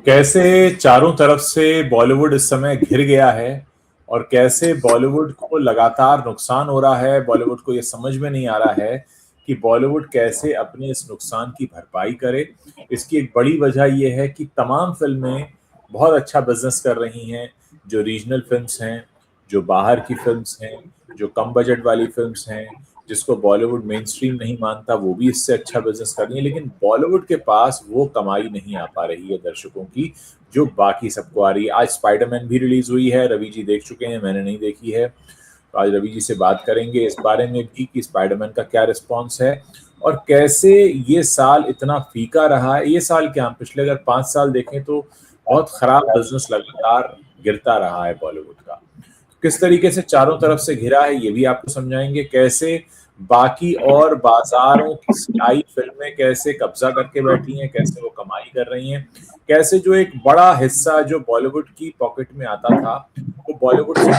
कैसे चारों तरफ से बॉलीवुड इस समय घिर गया है और कैसे बॉलीवुड को लगातार नुकसान हो रहा है। बॉलीवुड को ये समझ में नहीं आ रहा है कि बॉलीवुड कैसे अपने इस नुकसान की भरपाई करे। इसकी एक बड़ी वजह यह है कि तमाम फिल्में बहुत अच्छा बिजनेस कर रही हैं। जो रीजनल फिल्म्स हैं, जो बाहर की फिल्म्स हैं, जो कम बजट वाली फिल्म्स हैं, जिसको बॉलीवुड मेन स्ट्रीम नहीं मानता, वो भी इससे अच्छा बिजनेस कर रही है। लेकिन बॉलीवुड के पास वो कमाई नहीं आ पा रही है दर्शकों की जो बाकी सबको आ रही है। आज स्पाइडरमैन भी रिलीज हुई है, रवि जी देख चुके हैं, मैंने नहीं देखी है। तो आज रवि जी से बात करेंगे इस बारे में भी कि स्पाइडरमैन का क्या रिस्पॉन्स है और कैसे ये साल इतना फीका रहा है। ये साल क्या, हम पिछले अगर 5 साल देखें तो बहुत खराब बिजनेस लगातार गिरता रहा है बॉलीवुड का। किस तरीके से चारों तरफ से घिरा है ये भी आपको समझाएंगे। कैसे बाकी और बाजारों की आई फिल्में कैसे कब्जा करके बैठी हैं, कैसे वो कमाई कर रही हैं, कैसे जो एक बड़ा हिस्सा जो बॉलीवुड की पॉकेट में आता था वो बॉलीवुड से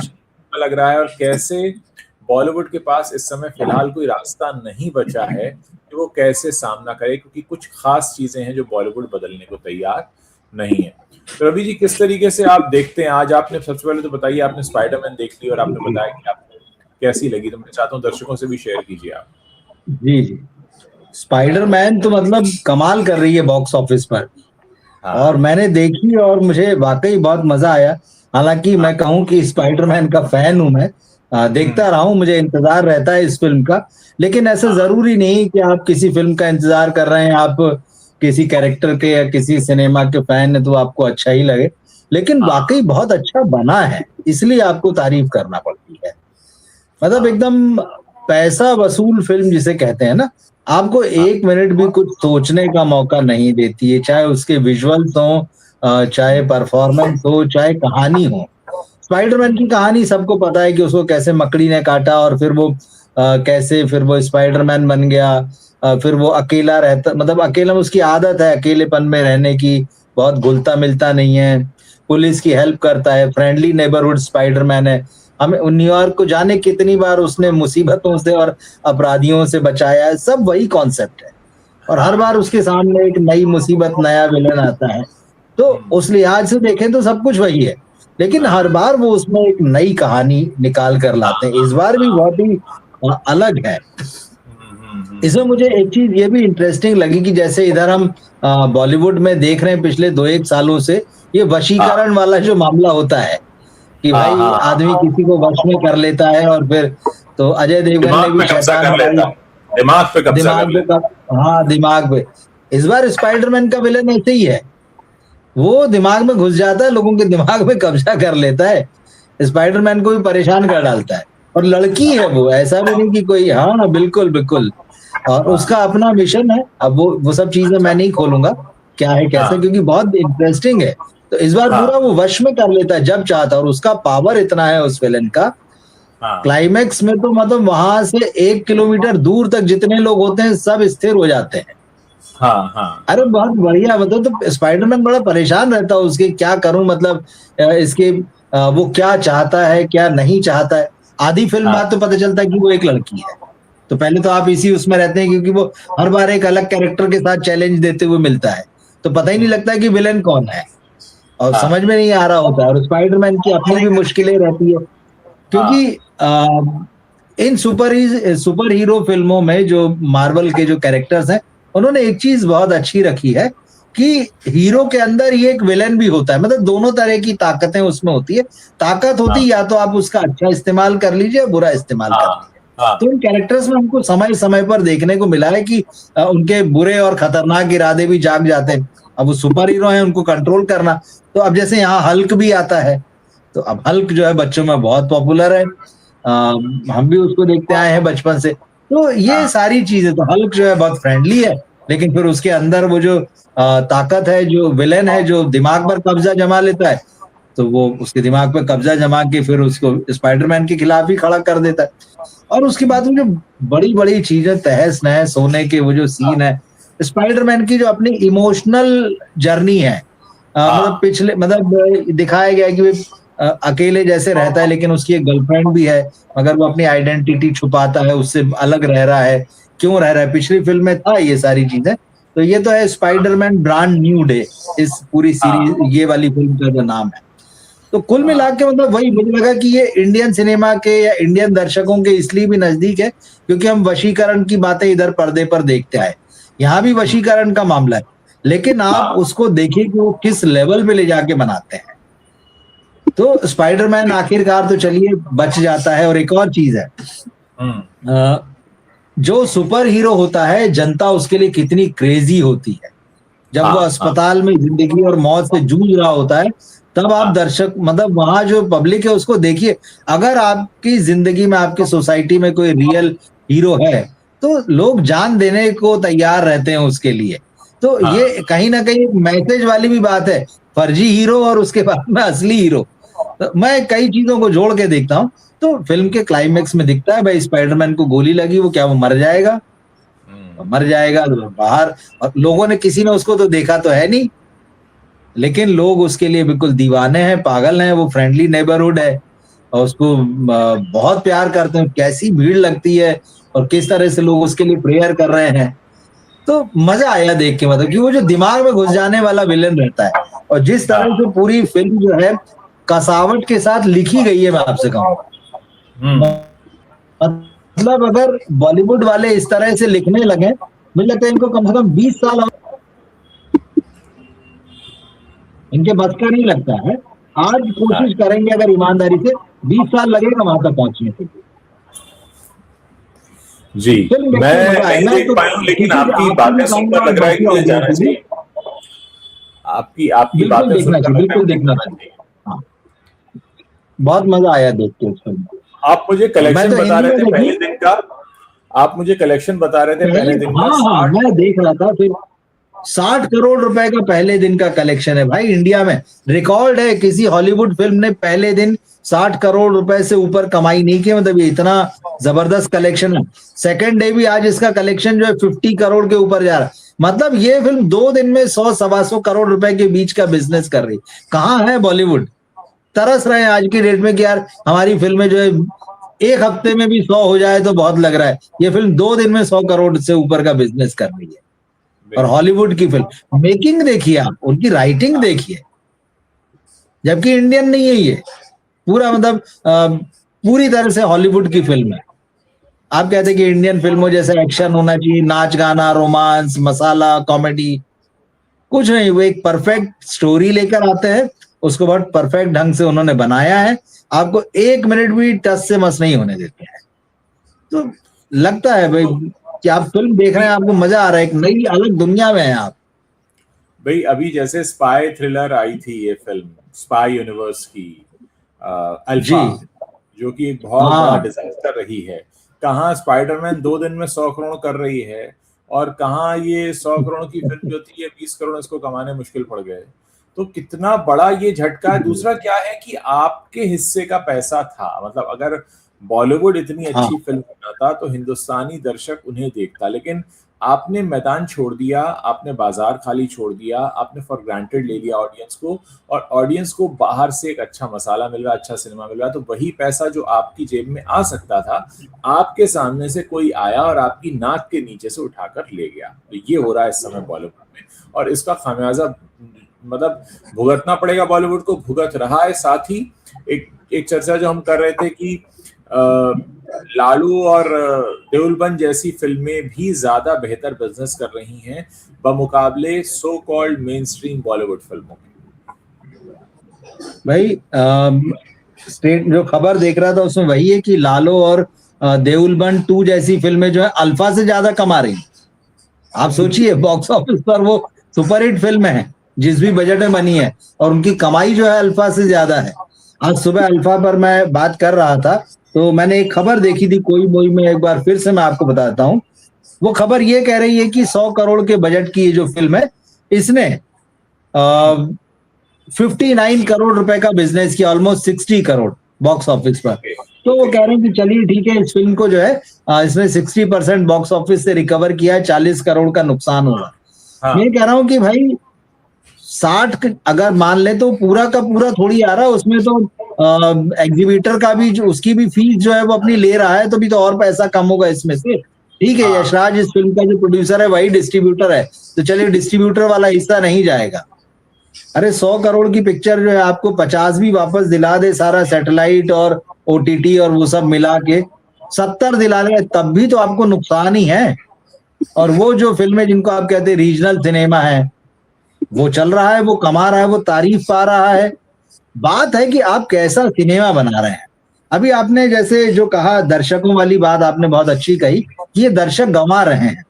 लग रहा है, और कैसे बॉलीवुड के पास इस समय फिलहाल कोई रास्ता नहीं बचा है कि वो कैसे सामना करे, क्योंकि कुछ खास चीजें हैं जो बॉलीवुड बदलने को तैयार नहीं है। तो रवि जी, किस तरीके से आप देखते हैं? आज आपने सबसे पहले तो बताइए, आपने स्पाइडरमैन देख ली और आपने बताया कि आपको कैसी लगी, तो मैं चाहता हूँ दर्शकों से भी शेयर कीजिए आप। जी जी, स्पाइडरमैन तो मतलब कमाल कर रही है बॉक्स ऑफिस पर। और मैंने देखी और मुझे वाकई बहुत मजा आया। हालांकि मैं कहूं कि स्पाइडरमैन का फैन हूं मैं, देखता रहा हूं, मुझे इंतजार रहता है इस फिल्म का। लेकिन ऐसा जरूरी नहीं कि आप किसी फिल्म का इंतजार कर रहे हैं, आप किसी कैरेक्टर के या किसी सिनेमा के फैन है तो आपको अच्छा ही लगे। लेकिन वाकई बहुत अच्छा बना है, इसलिए आपको तारीफ करना पड़ती है। मतलब एकदम पैसा वसूल फिल्म जिसे कहते हैं ना, आपको एक मिनट भी कुछ सोचने का मौका नहीं देती है, चाहे उसके विजुअल्स हो, चाहे परफॉर्मेंस हो, चाहे कहानी हो। स्पाइडरमैन की कहानी सबको पता है कि उसको कैसे मकड़ी ने काटा और फिर वो कैसे फिर वो स्पाइडरमैन बन गया। फिर वो अकेला रहता, मतलब अकेला, उसकी आदत है अकेलेपन में रहने की, बहुत घुलता मिलता नहीं है, पुलिस की हेल्प करता है, फ्रेंडली नेबरहुड स्पाइडरमैन है। हमें न्यूयॉर्क को जाने कितनी बार उसने मुसीबतों से और अपराधियों से बचाया है, सब वही कॉन्सेप्ट है। और हर बार उसके सामने एक नई मुसीबत, नया विलन आता है। तो उस लिहाज से देखें तो सब कुछ वही है, लेकिन हर बार वो उसमें एक नई कहानी निकाल कर लाते हैं। इस बार भी बहुत ही अलग है। इसमें मुझे एक चीज ये भी इंटरेस्टिंग लगी कि जैसे इधर हम बॉलीवुड में देख रहे हैं पिछले 2-1 सालों से, ये वशीकरण वाला जो मामला होता है कि भाई आदमी किसी को वश में कर लेता है और फिर तो अजय देवगन ने भी दिमाग पे। इस बार स्पाइडरमैन का विलन ऐसे ही है, वो दिमाग में घुस जाता है, लोगों के दिमाग में कब्जा कर लेता है, स्पाइडरमैन को भी परेशान कर डालता है। और लड़की है वो, ऐसा भी नहीं कि कोई, हाँ बिल्कुल बिल्कुल। और उसका अपना मिशन है। अब वो सब चीजें मैं नहीं खोलूंगा क्या है कैसे, क्योंकि बहुत इंटरेस्टिंग है। तो इस बार पूरा वो वश में कर लेता है जब चाहता, और उसका पावर इतना है उस विलन का। क्लाइमेक्स में तो मतलब वहां से 1 किलोमीटर दूर तक जितने लोग होते हैं सब स्थिर हो जाते हैं। अरे बहुत बढ़िया। बताओ, तो स्पाइडरमैन बड़ा परेशान रहता है उसके, क्या करूं, मतलब इसके वो क्या चाहता है क्या नहीं चाहता है। आधी फिल्म बाद तो पता चलता है कि वो एक लड़की है। तो पहले तो आप इसी उसमें रहते हैं, क्योंकि वो हर बार एक अलग कैरेक्टर के साथ चैलेंज देते हुए मिलता है, तो पता ही नहीं लगता है कि विलेन कौन है, और समझ में नहीं आ रहा होता है। और स्पाइडरमैन की अपनी भी मुश्किलें रहती है, क्योंकि इन सुपर हीरो फिल्मों में जो मार्वल के जो कैरेक्टर्स हैं, उन्होंने एक चीज बहुत अच्छी रखी है कि हीरो के अंदर ही एक विलेन भी होता है। मतलब दोनों तरह की ताकतें उसमें होती है। ताकत होती या तो आप उसका अच्छा इस्तेमाल कर लीजिए, बुरा इस्तेमाल कर लीजिए। तो इन कैरेक्टर्स में हमको समय समय पर देखने को मिला है कि उनके बुरे और खतरनाक इरादे भी जाग जाते हैं। अब वो सुपर हीरो है, उनको कंट्रोल करना। तो अब जैसे यहाँ हल्क भी आता है, तो अब हल्क जो है बच्चों में बहुत पॉपुलर है, हम भी उसको देखते आए हैं बचपन से। तो ये सारी चीजें, तो हल्क जो है बहुत फ्रेंडली है, लेकिन फिर उसके अंदर वो जो ताकत है, जो विलेन है, जो दिमाग पर कब्जा जमा लेता है, तो वो उसके दिमाग पर कब्जा जमा के फिर उसको स्पाइडरमैन के खिलाफ ही खड़ा कर देता है। और उसके बाद वो जो बड़ी बड़ी चीजें, तहस नहस होने के वो जो सीन है, स्पाइडरमैन की जो अपनी इमोशनल जर्नी है, मतलब पिछले, मतलब दिखाया गया है कि अकेले जैसे रहता है, लेकिन उसकी एक गर्लफ्रेंड भी है, मगर वो अपनी आइडेंटिटी छुपाता है, उससे अलग रह रहा है। क्यों रह रहा है, पिछली फिल्म में था ये सारी चीजें। तो ये तो है स्पाइडरमैन ब्रांड न्यू डे, इस पूरी सीरीज ये वाली फिल्म का जो नाम है। तो कुल मिला के मतलब वही मुझे लगा कि ये इंडियन सिनेमा के या इंडियन दर्शकों के इसलिए भी नजदीक है क्योंकि हम वशीकरण की बातें इधर पर्दे पर देखते आए, यहाँ भी वशीकरण का मामला है, लेकिन आप उसको देखिए कि वो किस लेवल पे ले जाके बनाते हैं। तो स्पाइडरमैन आखिरकार तो चलिए बच जाता है। और एक और चीज है, जो सुपर हीरो होता है जनता उसके लिए कितनी क्रेजी होती है। जब वो अस्पताल में जिंदगी और मौत से जूझ रहा होता है तब आप दर्शक मतलब वहां जो पब्लिक है उसको देखिए। अगर आपकी जिंदगी में आपकी सोसाइटी में कोई रियल हीरो है तो लोग जान देने को तैयार रहते हैं उसके लिए। तो ये कहीं ना कहीं मैसेज वाली भी बात है, फर्जी हीरो और उसके बाद में असली हीरो। तो मैं कई चीजों को जोड़ के देखता हूँ। तो फिल्म के क्लाइमेक्स में दिखता है भाई स्पाइडरमैन को गोली लगी, वो क्या वो मर जाएगा? मर जाएगा तो बाहर, और लोगों ने किसी ने उसको तो देखा तो है नहीं, लेकिन लोग उसके लिए बिल्कुल दीवाने हैं, पागल हैं। वो फ्रेंडली नेबरहुड है और उसको बहुत प्यार करते हैं। कैसी भीड़ लगती है और किस तरह से लोग उसके लिए प्रेयर कर रहे हैं। तो मजा आया देख के, मतलब कि वो जो दिमाग में घुस जाने वाला विलेन रहता है और जिस तरह से पूरी फिल्म जो है कसावट के साथ लिखी गई है, मैं आपसे कहूँगा मतलब अगर बॉलीवुड वाले इस तरह से लिखने लगे, मुझे लगता है इनको कम से कम 20 साल इनके बस का नहीं लगता है। आज कोशिश करेंगे अगर ईमानदारी से 20 साल लगेगा वहां तक पहुंचने के लिए। जी मैं नहीं देख पाया हूं, लेकिन आपकी बातें सुनकर लग रहा है कि मुझे जाना चाहिए। आपकी बातें सुनकर बिल्कुल देखना चाहिए। हाँ, बहुत मजा आया देख के उस फिल्म। आप मुझे कलेक्शन बता रहे थे पहले दिन का, आप मुझे कलेक्शन बता रहे थे पहले दिन का। हाँ, मैं देख रहा था फिर 60 करोड़ रुपए का पहले दिन का कलेक्शन है भाई। इंडिया में रिकॉर्ड है, किसी हॉलीवुड फिल्म ने पहले दिन 60 करोड़ रुपए से ऊपर कमाई नहीं की। मतलब ये इतना जबरदस्त कलेक्शन है। सेकंड डे भी आज इसका कलेक्शन जो है 50 करोड़ के ऊपर जा रहा है। मतलब ये फिल्म 2 दिन में 100-125 करोड़ रुपए के बीच का बिजनेस कर रही। कहाँ है बॉलीवुड? तरस रहे हैं आज की डेट में कि यार हमारी फिल्में जो है एक हफ्ते में भी 100 हो जाए तो बहुत लग रहा है। ये फिल्म 2 दिन में 100 करोड़ से ऊपर का बिजनेस कर रही है। और हॉलीवुड की फिल्म, मेकिंग देखिए आप, उनकी राइटिंग देखिए, जबकि इंडियन नहीं है ये, पूरा मतलब पूरी तरह से हॉलीवुड की फिल्म है। आप कहते हैं कि इंडियन फिल्मों जैसे एक्शन होना चाहिए, नाच गाना, रोमांस, मसाला, कॉमेडी, कुछ नहीं। वो एक परफेक्ट स्टोरी लेकर आते हैं, उसको बहुत परफेक्ट ढंग से उन्होंने बनाया है, आपको 1 मिनट भी टस से मस नहीं होने देते हैं। तो लगता है भाई कि आप फिल्म देख रहे हैं, आपको मजा आ रहा है, एक नई अलग दुनिया में है आप। भाई अभी जैसे स्पाई थ्रिलर आई थी ये फिल्म स्पाई यूनिवर्स की अल्फा, जो कि एक बहुत बड़ा डिजास्टर रही है। कहाँ स्पाइडरमैन 2 दिन में 100 करोड़ कर रही है और कहाँ ये 100 करोड़ की फिल्म जो थी ये 20 करोड़ इसको कमाने मुश्किल पड़ गए। तो कितना बड़ा ये झटका है। दूसरा क्या है कि आपके हिस्से का पैसा था, मतलब अगर बॉलीवुड इतनी अच्छी फिल्म बनाता तो हिंदुस्तानी दर्शक उन्हें देखता, लेकिन आपने मैदान छोड़ दिया, आपने बाजार खाली छोड़ दिया, आपने फॉर ग्रांटेड ले लिया ऑडियंस को, और ऑडियंस को बाहर से एक अच्छा मसाला मिल रहा, अच्छा सिनेमा मिल रहा, तो वही पैसा जो आपकी जेब में आ सकता था आपके सामने से कोई आया और आपकी नाक के नीचे से उठाकर ले गया। तो ये हो रहा है इस समय बॉलीवुड में, और इसका खामियाजा मतलब भुगतना पड़ेगा बॉलीवुड को, भुगत रहा है। साथ ही एक चर्चा जो हम कर रहे थे कि लालू और देओल जैसी फिल्में भी ज्यादा बेहतर बिजनेस कर रही हैं बमुकाबले so called mainstream Bollywood फिल्मों के। भाई स्टेट जो खबर देख रहा था उसमें वही है कि लालू और देओल 2 जैसी फिल्में जो है अल्फा से ज्यादा कमा रही। आप सोचिए, बॉक्स ऑफिस पर वो सुपरहिट फिल्म है जिस भी बजट में बनी है, और उनकी कमाई जो है अल्फा से ज्यादा है। आज सुबह अल्फा पर मैं बात कर रहा था तो मैंने एक खबर देखी थी, कोई बोई में, एक बार फिर से मैं आपको बताता हूँ। वो खबर ये कह रही है कि 100 करोड़ के बजट की ये जो फिल्म है इसने 59 करोड़ रुपए का बिजनेस किया, ऑलमोस्ट 60 करोड़ बॉक्स ऑफिस पर। तो वो कह रहे हैं कि चलिए ठीक है, इस फिल्म को जो है इसने 60% बॉक्स ऑफिस से रिकवर किया है, 40 करोड़ का नुकसान होगा। मैं कह रहा हूँ कि भाई 60 अगर मान ले तो पूरा का पूरा थोड़ी आ रहा है, उसमें तो एग्जीबिटर का भी जो उसकी भी फीस जो है वो अपनी ले रहा है, तो भी तो और पैसा कम होगा इसमें से। ठीक है, हाँ यशराज इस फिल्म का जो प्रोड्यूसर है वही डिस्ट्रीब्यूटर है, तो चलिए डिस्ट्रीब्यूटर वाला हिस्सा नहीं जाएगा। अरे 100 करोड़ की पिक्चर जो है आपको 50 भी वापस दिला दे, सारा सैटेलाइट और ओटीटी और वो सब मिला के 70 दिला दे, तब भी तो आपको नुकसान ही है। और वो जो फिल्में जिनको आप कहते हैं रीजनल सिनेमा है, वो चल रहा है, वो कमा रहा है, वो तारीफ पा रहा है। बात है कि आप कैसा सिनेमा बना रहे हैं। अभी आपने जैसे जो कहा दर्शकों वाली बात आपने बहुत अच्छी कही कि ये दर्शक गंवा रहे हैं।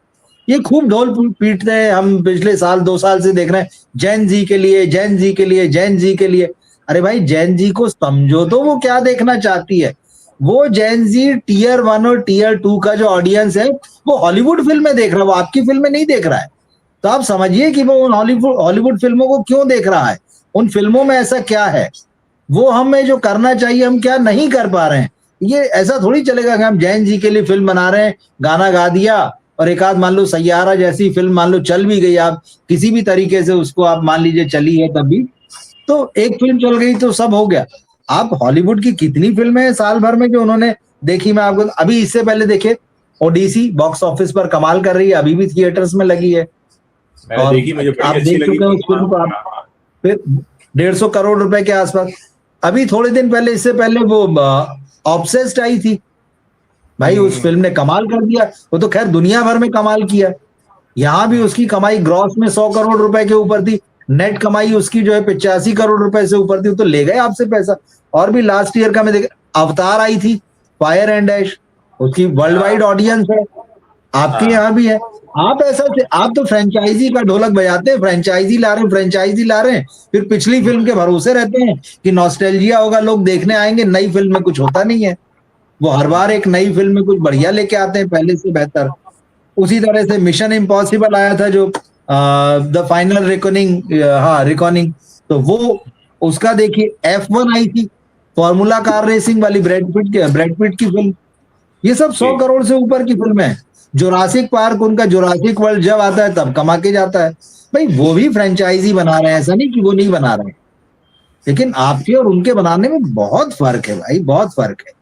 ये खूब ढोल पीटते हैं, हम पिछले साल 2 साल से देख रहे हैं, जैन जी के लिए, जैन जी के लिए, जैन जी के लिए। अरे भाई जैन जी को समझो तो वो क्या देखना चाहती है। वो जैन जी टीयर 1 और टीयर 2 का जो ऑडियंस है वो हॉलीवुड फिल्में देख रहा है, वो आपकी फिल्में नहीं देख रहा है। तो आप समझिए कि वो उन हॉलीवुड फिल्मों को क्यों देख रहा है, उन फिल्मों में ऐसा क्या है, वो हमें जो करना चाहिए हम क्या नहीं कर पा रहे हैं। ये ऐसा थोड़ी चलेगा कि हम जैन जी के लिए फिल्म बना रहे हैं, गाना गा दिया और एक आध मान लो सैयारा जैसी फिल्म मान लो चल भी गई, आप किसी भी तरीके से उसको आप मान लीजिए चली है तभी, तो एक फिल्म चल गई तो सब हो गया। आप हॉलीवुड की कितनी फिल्में हैं साल भर में जो उन्होंने देखी, मैं आपको अभी इससे पहले देखे ओडीसी बॉक्स ऑफिस पर कमाल कर रही है, अभी भी थिएटर्स में लगी है मैंने और देखी, मुझे बड़ी आप अच्छी देख लगी चुके हैं फिल्म। उस फिल्म को आप। फिर 150 करोड़ रुपए के आसपास। अभी थोड़े दिन पहले, इससे पहले वो ऑब्सेस्ड आई थी, भाई उस फिल्म ने कमाल कर दिया। वो तो खैर दुनिया भर में कमाल किया, यहां भी उसकी कमाई ग्रॉस में 100 करोड़ रुपए के ऊपर थी, नेट कमाई उसकी जो है 85 करोड़ रुपए से ऊपर थी। तो ले गए आपसे पैसा। और भी लास्ट ईयर का मैं देख, अवतार आई थी, फायर एंड ऐश, उसकी वर्ल्ड वाइड ऑडियंस है, आपके हाँ यहाँ भी है। आप ऐसा आप तो फ्रेंचाइजी का ढोलक बजाते हैं, फ्रेंचाइजी ला रहे हैं, फ्रेंचाइजी ला रहे हैं, फिर पिछली फिल्म के भरोसे रहते हैं कि नॉस्टैल्जिया होगा, लोग देखने आएंगे। नई फिल्म में कुछ होता नहीं है, वो हर बार एक नई फिल्म में कुछ बढ़िया लेके आते हैं पहले से बेहतर। उसी तरह से मिशन इम्पॉसिबल आया था जो द फाइनल रिकॉर्डिंग, हाँ रिकॉर्डिंग, तो वो उसका देखिए F1 आई थी, फॉर्मूला कार रेसिंग वाली, ब्रैड पिट की फिल्म। ये सब 100 जी। करोड़ से ऊपर की फिल्म है। जुरासिक पार्क, उनका जुरासिक वर्ल्ड जब आता है तब कमा के जाता है। भाई वो भी फ्रेंचाइजी बना रहे हैं, ऐसा नहीं कि वो नहीं बना रहे हैं, लेकिन आपके और उनके बनाने में बहुत फर्क है भाई, बहुत फर्क है।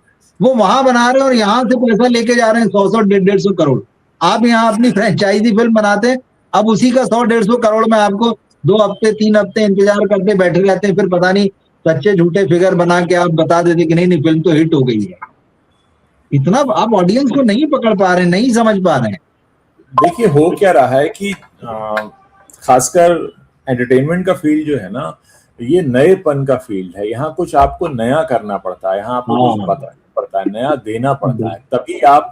वो वहां बना रहे हैं और यहाँ से पैसा लेके जा रहे हैं 100 150 करोड़। आप यहाँ अपनी फ्रेंचाइजी फिल्म बनाते हैं, अब उसी का 100 150 करोड़ में आपको 2 हफ्ते 3 हफ्ते इंतजार करते बैठे रहते हैं, फिर पता नहीं सच्चे झूठे फिगर बना के आप बता देते कि नहीं नहीं फिल्म तो हिट हो गई है। इतना आप ऑडियंस को नहीं पकड़ पा रहे हैं, नहीं समझ पा रहे हैं। देखिए हो क्या रहा है कि खासकर एंटरटेनमेंट का फील्ड जो है ना, ये नएपन का फील्ड है। यहाँ कुछ आपको नया करना पड़ता है, यहाँ आपको कुछ हाँ बताना पड़ता है, नया देना पड़ता है, तभी आप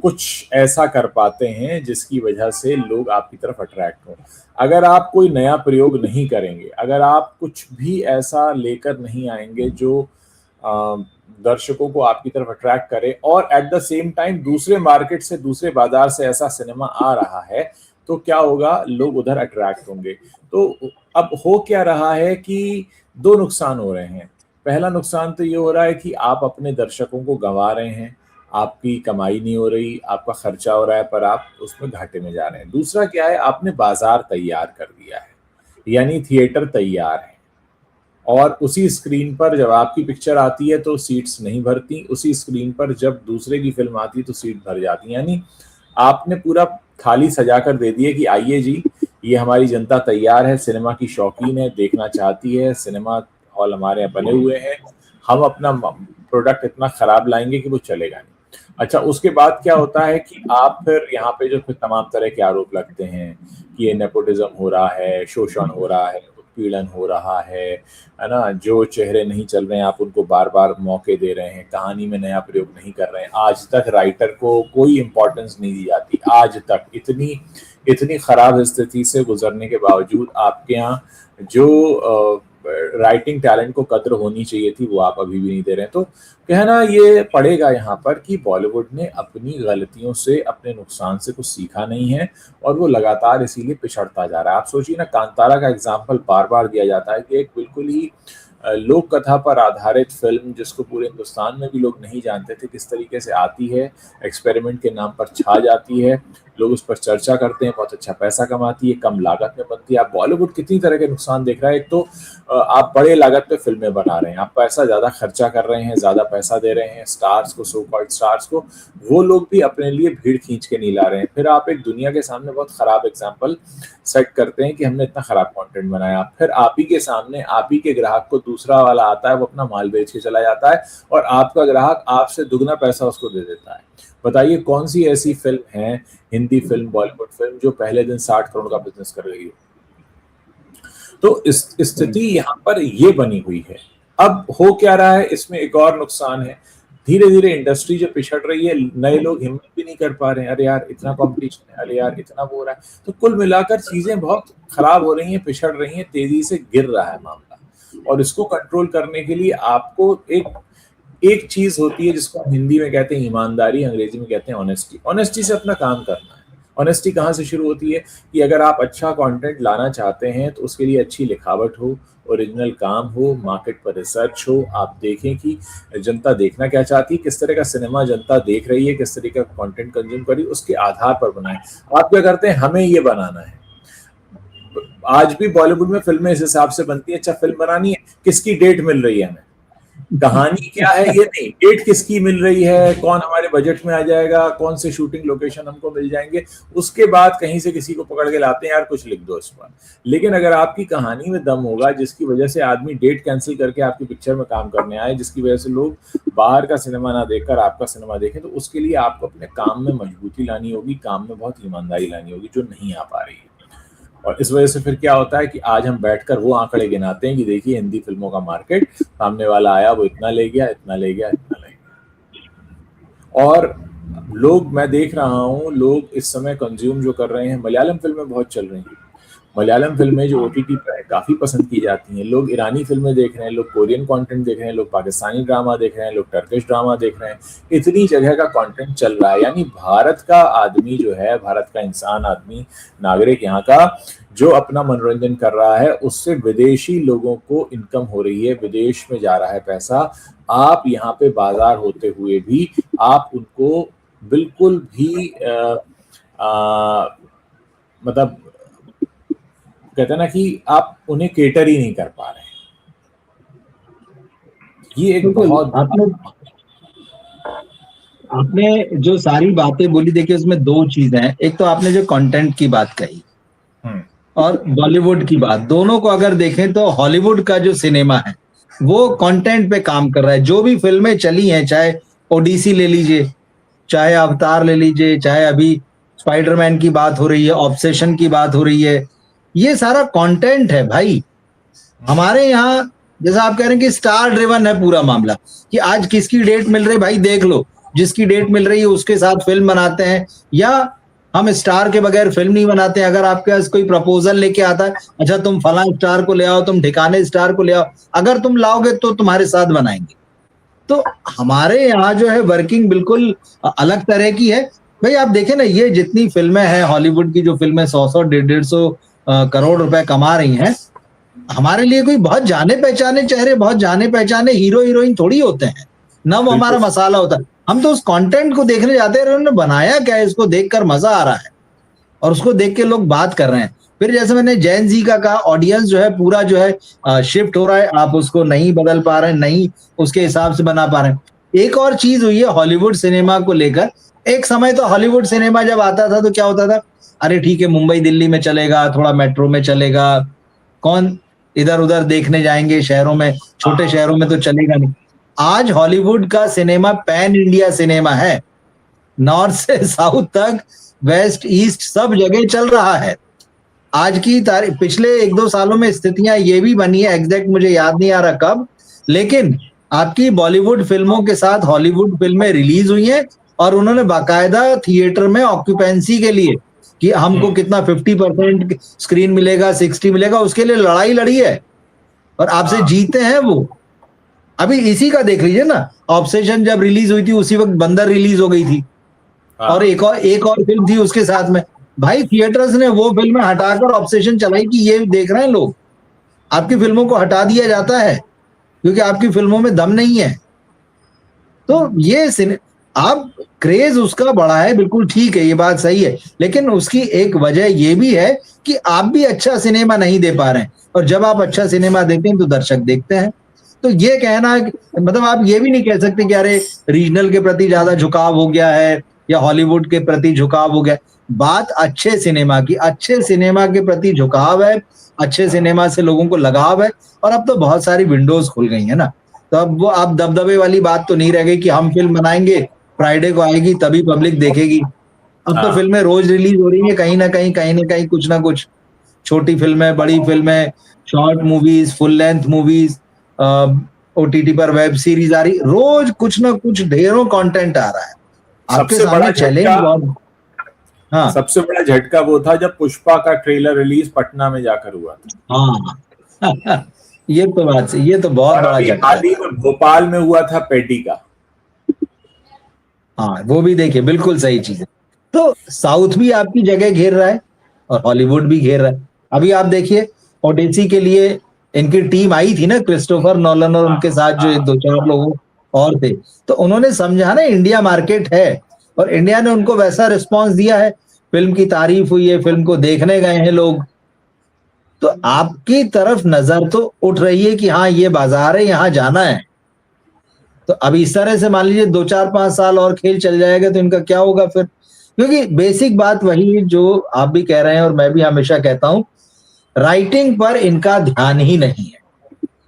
कुछ ऐसा कर पाते हैं जिसकी वजह से लोग आपकी तरफ अट्रैक्ट हो। अगर आप कोई नया प्रयोग नहीं करेंगे, अगर आप कुछ भी ऐसा लेकर नहीं आएंगे जो दर्शकों को आपकी तरफ अट्रैक्ट करे, और एट द सेम टाइम दूसरे मार्केट से, दूसरे बाजार से ऐसा सिनेमा आ रहा है, तो क्या होगा, लोग उधर अट्रैक्ट होंगे। तो अब हो क्या रहा है कि दो नुकसान हो रहे हैं। पहला नुकसान तो ये हो रहा है कि आप अपने दर्शकों को गंवा रहे हैं, आपकी कमाई नहीं हो रही, आपका खर्चा हो रहा है पर आप उसमें घाटे में जा रहे हैं। दूसरा क्या है, आपने बाजार तैयार कर दिया है, यानी थिएटर तैयार है, और उसी स्क्रीन पर जब आपकी पिक्चर आती है तो सीट्स नहीं भरती, उसी स्क्रीन पर जब दूसरे की फिल्म आती है तो सीट भर जाती है। यानी आपने पूरा थाली सजा कर दे दी है कि आइए जी, ये हमारी जनता तैयार है, सिनेमा की शौकीन है, देखना चाहती है, सिनेमा हॉल हमारे यहाँ बने हुए हैं, हम अपना प्रोडक्ट इतना खराब लाएंगे कि वो चलेगा नहीं। अच्छा, उसके बाद क्या होता है कि आप फिर यहाँ पे जो फिर तमाम तरह के आरोप लगते हैं कि ये नेपोटिज्म हो रहा है, शोषण हो रहा है, उत्पीड़न हो रहा है ना, जो चेहरे नहीं चल रहे हैं आप उनको बार बार मौके दे रहे हैं, कहानी में नया प्रयोग नहीं कर रहे हैं, आज तक राइटर को कोई इंपॉर्टेंस नहीं दी जाती, आज तक इतनी इतनी खराब स्थिति से गुजरने के बावजूद आपके यहाँ जो राइटिंग टैलेंट को कद्र होनी चाहिए थी वो आप अभी भी नहीं दे रहे हैं। तो कहना ये पड़ेगा यहाँ पर कि बॉलीवुड ने अपनी गलतियों से, अपने नुकसान से कुछ सीखा नहीं है, और वो लगातार इसीलिए पिछड़ता जा रहा है। आप सोचिए ना, कांतारा का एग्जाम्पल बार बार दिया जाता है कि एक बिल्कुल ही लोक कथा पर आधारित फिल्म जिसको पूरे हिंदुस्तान में भी लोग नहीं जानते थे किस तरीके से आती है, एक्सपेरिमेंट के नाम पर छा जाती है, लोग उस पर चर्चा करते हैं, बहुत अच्छा पैसा कमाती है, कम लागत में बनती है। आप बॉलीवुड कितनी तरह के नुकसान देख रहा है। एक तो आप बड़े लागत पे फिल्में बना रहे हैं, आप पैसा ज्यादा खर्चा कर रहे हैं, ज्यादा पैसा दे रहे हैं स्टार्स को, सो कॉल्ड स्टार्स को, वो लोग भी अपने लिए भीड़ खींच के नहीं ला रहे हैं। फिर आप एक दुनिया के सामने बहुत खराब एग्जाम्पल सेट करते हैं कि हमने इतना खराब कंटेंट बनाया, फिर आप ही के सामने आप ही के ग्राहक को दूसरा वाला आता है, वो अपना माल बेच के चला जाता है और आपका ग्राहक आपसे दुगना पैसा उसको दे देता है। बताइए कौन सी ऐसी फिल्म है, हिंदी फिल्म, बॉलीवुड फिल्म, जो पहले दिन 60 करोड़ का बिजनेस कर रही हो। तो इस स्थिति यहाँ पर ये बनी हुई है। अब हो क्या रहा है, इसमें एक और नुकसान है, धीरे धीरे इंडस्ट्री जो पिछड़ रही है, नए लोग हिम्मत भी नहीं कर पा रहे हैं, अरे यार इतना कंपटीशन है, अरे यार इतना वो हो रहा है। तो कुल मिलाकर चीजें बहुत खराब हो रही हैं, पिछड़ रही हैं, तेजी से गिर रहा है मामला। और इसको कंट्रोल करने के लिए आपको एक चीज होती है जिसको हम हिंदी में कहते हैं ईमानदारी, अंग्रेजी में कहते हैं ऑनेस्टी। ऑनेस्टी से अपना काम करना है। ऑनेस्टी कहाँ से शुरू होती है कि अगर आप अच्छा कंटेंट लाना चाहते हैं तो उसके लिए अच्छी लिखावट हो, ओरिजिनल काम हो, मार्केट पर रिसर्च हो, आप देखें कि जनता देखना क्या चाहती है, किस तरह का सिनेमा जनता देख रही है, किस तरह का कंटेंट कंज्यूम करी, उसके आधार पर बनाएं। आप क्या करते हैं, हमें ये बनाना है। आज भी बॉलीवुड में फिल्में इस हिसाब से बनती है, अच्छा फिल्म बनानी है, किसकी डेट मिल रही है हमें, कहानी क्या है ये नहीं, डेट किसकी मिल रही है, कौन हमारे बजट में आ जाएगा, कौन से शूटिंग लोकेशन हमको मिल जाएंगे, उसके बाद कहीं से किसी को पकड़ के लाते हैं, यार कुछ लिख दो इस पर। लेकिन अगर आपकी कहानी में दम होगा, जिसकी वजह से आदमी डेट कैंसिल करके आपकी पिक्चर में काम करने आए, जिसकी वजह से लोग बाहर का सिनेमा ना देखकर आपका सिनेमा देखें, तो उसके लिए आपको अपने काम में मजबूती लानी होगी, काम में बहुत ईमानदारी लानी होगी, जो नहीं आ पा रही है। और इस वजह से फिर क्या होता है कि आज हम बैठकर वो आंकड़े गिनाते हैं कि देखिए हिंदी फिल्मों का मार्केट, सामने वाला आया वो इतना ले गया, इतना ले गया, इतना ले गया। और लोग, मैं देख रहा हूँ, लोग इस समय कंज्यूम जो कर रहे हैं, मलयालम फिल्में बहुत चल रही हैं। मलयालम फिल्में जो OTT पर काफी पसंद की जाती हैं, लोग ईरानी फिल्में देख रहे हैं, लोग कोरियन कंटेंट देख रहे हैं, लोग पाकिस्तानी ड्रामा देख रहे हैं, लोग टर्किश ड्रामा देख रहे हैं। इतनी जगह का कंटेंट चल रहा है, यानी भारत का आदमी जो है, भारत का इंसान, आदमी, नागरिक यहाँ का, जो अपना मनोरंजन कर रहा है, उससे विदेशी लोगों को इनकम हो रही है, विदेश में जा रहा है पैसा। आप यहाँ पे बाजार होते हुए भी आप उनको बिल्कुल भी मतलब कहते हैं ना कि आप उन्हें केटर ही नहीं कर पा रहे हैं। ये एक बहुत आपने जो सारी बातें बोली, देखिए उसमें दो चीजें हैं। एक तो आपने जो कंटेंट की बात कही और बॉलीवुड की बात, दोनों को अगर देखें तो हॉलीवुड का जो सिनेमा है वो कंटेंट पे काम कर रहा है। जो भी फिल्में चली हैं, चाहे ओडिसी ले लीजिए, चाहे अवतार ले लीजिए, चाहे अभी स्पाइडरमैन की बात हो रही है, ऑब्सेशन की बात हो रही है, ये सारा कंटेंट है भाई। हमारे यहाँ जैसा आप कह रहे हैं कि स्टार ड्रिवन है पूरा मामला, कि आज किसकी डेट मिल रही, भाई देख लो, जिसकी डेट मिल रही है उसके साथ फिल्म बनाते हैं, या हम स्टार के बगैर फिल्म नहीं बनाते। अगर आपके पास कोई प्रपोजल लेके आता है, अच्छा तुम फला स्टार को ले आओ, तुम ठिकाने स्टार को ले आओ, अगर तुम लाओगे तो तुम्हारे साथ बनाएंगे। तो हमारे यहाँ जो है वर्किंग बिल्कुल अलग तरह की है भाई। आप देखें ना, ये जितनी फिल्में हैं हॉलीवुड की, जो फिल्में 100-100, 150 करोड़ रुपए कमा रही हैं, हमारे लिए कोई बहुत जाने पहचाने चेहरे, बहुत जाने पहचाने हीरो हीरोइन थोड़ी होते हैं ना, वो हमारा मसाला होता है। हम तो उस कंटेंट को देखने जाते हैं, उन्होंने बनाया क्या है, इसको देखकर मजा आ रहा है और उसको देख के लोग बात कर रहे हैं। फिर जैसे मैंने जैन जी का कहा, ऑडियंस जो है पूरा जो है शिफ्ट हो रहा है, आप उसको नहीं बदल पा रहे हैं, नहीं उसके हिसाब से बना पा रहे हैं। एक और चीज हुई है हॉलीवुड सिनेमा को लेकर। एक समय तो हॉलीवुड सिनेमा जब आता था तो क्या होता था, अरे ठीक है मुंबई दिल्ली में चलेगा, थोड़ा मेट्रो में चलेगा, कौन इधर उधर देखने जाएंगे शहरों में, छोटे शहरों में तो चलेगा नहीं। आज हॉलीवुड का सिनेमा पैन इंडिया सिनेमा है, नॉर्थ से साउथ तक, वेस्ट ईस्ट सब जगह चल रहा है। आज की तारीख, पिछले 1-2 सालों में स्थितियां ये भी बनी है, एग्जैक्ट मुझे याद नहीं आ रहा कब, लेकिन आपकी बॉलीवुड फिल्मों के साथ हॉलीवुड फिल्में रिलीज हुई हैं और उन्होंने बाकायदा थिएटर में ऑक्यूपेंसी के लिए कि हमको कितना 50% स्क्रीन मिलेगा, 60 मिलेगा, उसके लिए लड़ाई लड़ी है और आपसे जीते हैं वो। अभी इसी का देख लीजिए ना, ऑब्सेशन जब रिलीज हुई थी उसी वक्त बंदर रिलीज हो गई थी और एक और फिल्म थी उसके साथ में। भाई थिएटर्स ने वो फिल्में हटाकर ऑब्सेशन चलाई कि ये देख रहे हैं लोग। आपकी फिल्मों को हटा दिया जाता है क्योंकि आपकी फिल्मों में दम नहीं है। तो ये अब क्रेज उसका बढ़ा है, बिल्कुल ठीक है, ये बात सही है, लेकिन उसकी एक वजह ये भी है कि आप भी अच्छा सिनेमा नहीं दे पा रहे हैं, और जब आप अच्छा सिनेमा देते हैं तो दर्शक देखते हैं। तो ये कहना मतलब आप ये भी नहीं कह सकते कि अरे रीजनल के प्रति ज्यादा झुकाव हो गया है या हॉलीवुड के प्रति झुकाव हो गया। बात अच्छे सिनेमा की, अच्छे सिनेमा के प्रति झुकाव है, अच्छे सिनेमा से लोगों को लगाव है, और अब तो बहुत सारी विंडोज खुल गई है ना, तो अब वो आप दबदबे वाली बात तो नहीं रह गई कि हम फिल्म बनाएंगे, फ्राइडे को आएगी तभी पब्लिक देखेगी। अब तो फिल्में रोज रिलीज हो रही है, कहीं ना कहीं कुछ ना कुछ, छोटी फिल्में, बड़ी फिल्में, short movies, full length movies, OTT पर वेब सीरीज आ रही, रोज कुछ ना कुछ ढेरों कंटेंट आ रहा है आपके सबसे बड़ा सामने, चैलेंज बहुत। हाँ सबसे बड़ा झटका वो था जब पुष्पा का ट्रेलर रिलीज पटना में जाकर हुआ था। हाँ ये तो बात सही, ये तो बहुत बड़ा झटका हाल ही में भोपाल में हुआ था पेटी का। हाँ वो भी देखिए, बिल्कुल सही चीज है। तो साउथ भी आपकी जगह घेर रहा है और हॉलीवुड भी घेर रहा है। अभी आप देखिए, ओडेसी के लिए इनकी टीम आई थी ना, क्रिस्टोफर नॉलन और उनके साथ जो 2-4 लोग और थे, तो उन्होंने समझा ना इंडिया मार्केट है, और इंडिया ने उनको वैसा रिस्पांस दिया है, फिल्म की तारीफ हुई है, फिल्म को देखने गए हैं लोग। तो आपकी तरफ नजर तो उठ रही है कि हाँ ये बाजार है, यहाँ जाना है। तो अब इस तरह से मान लीजिए 2-4-5 साल और खेल चल जाएगा तो इनका क्या होगा फिर? क्योंकि बेसिक बात वही जो आप भी कह रहे हैं और मैं भी हमेशा कहता हूं, राइटिंग पर इनका ध्यान ही नहीं है,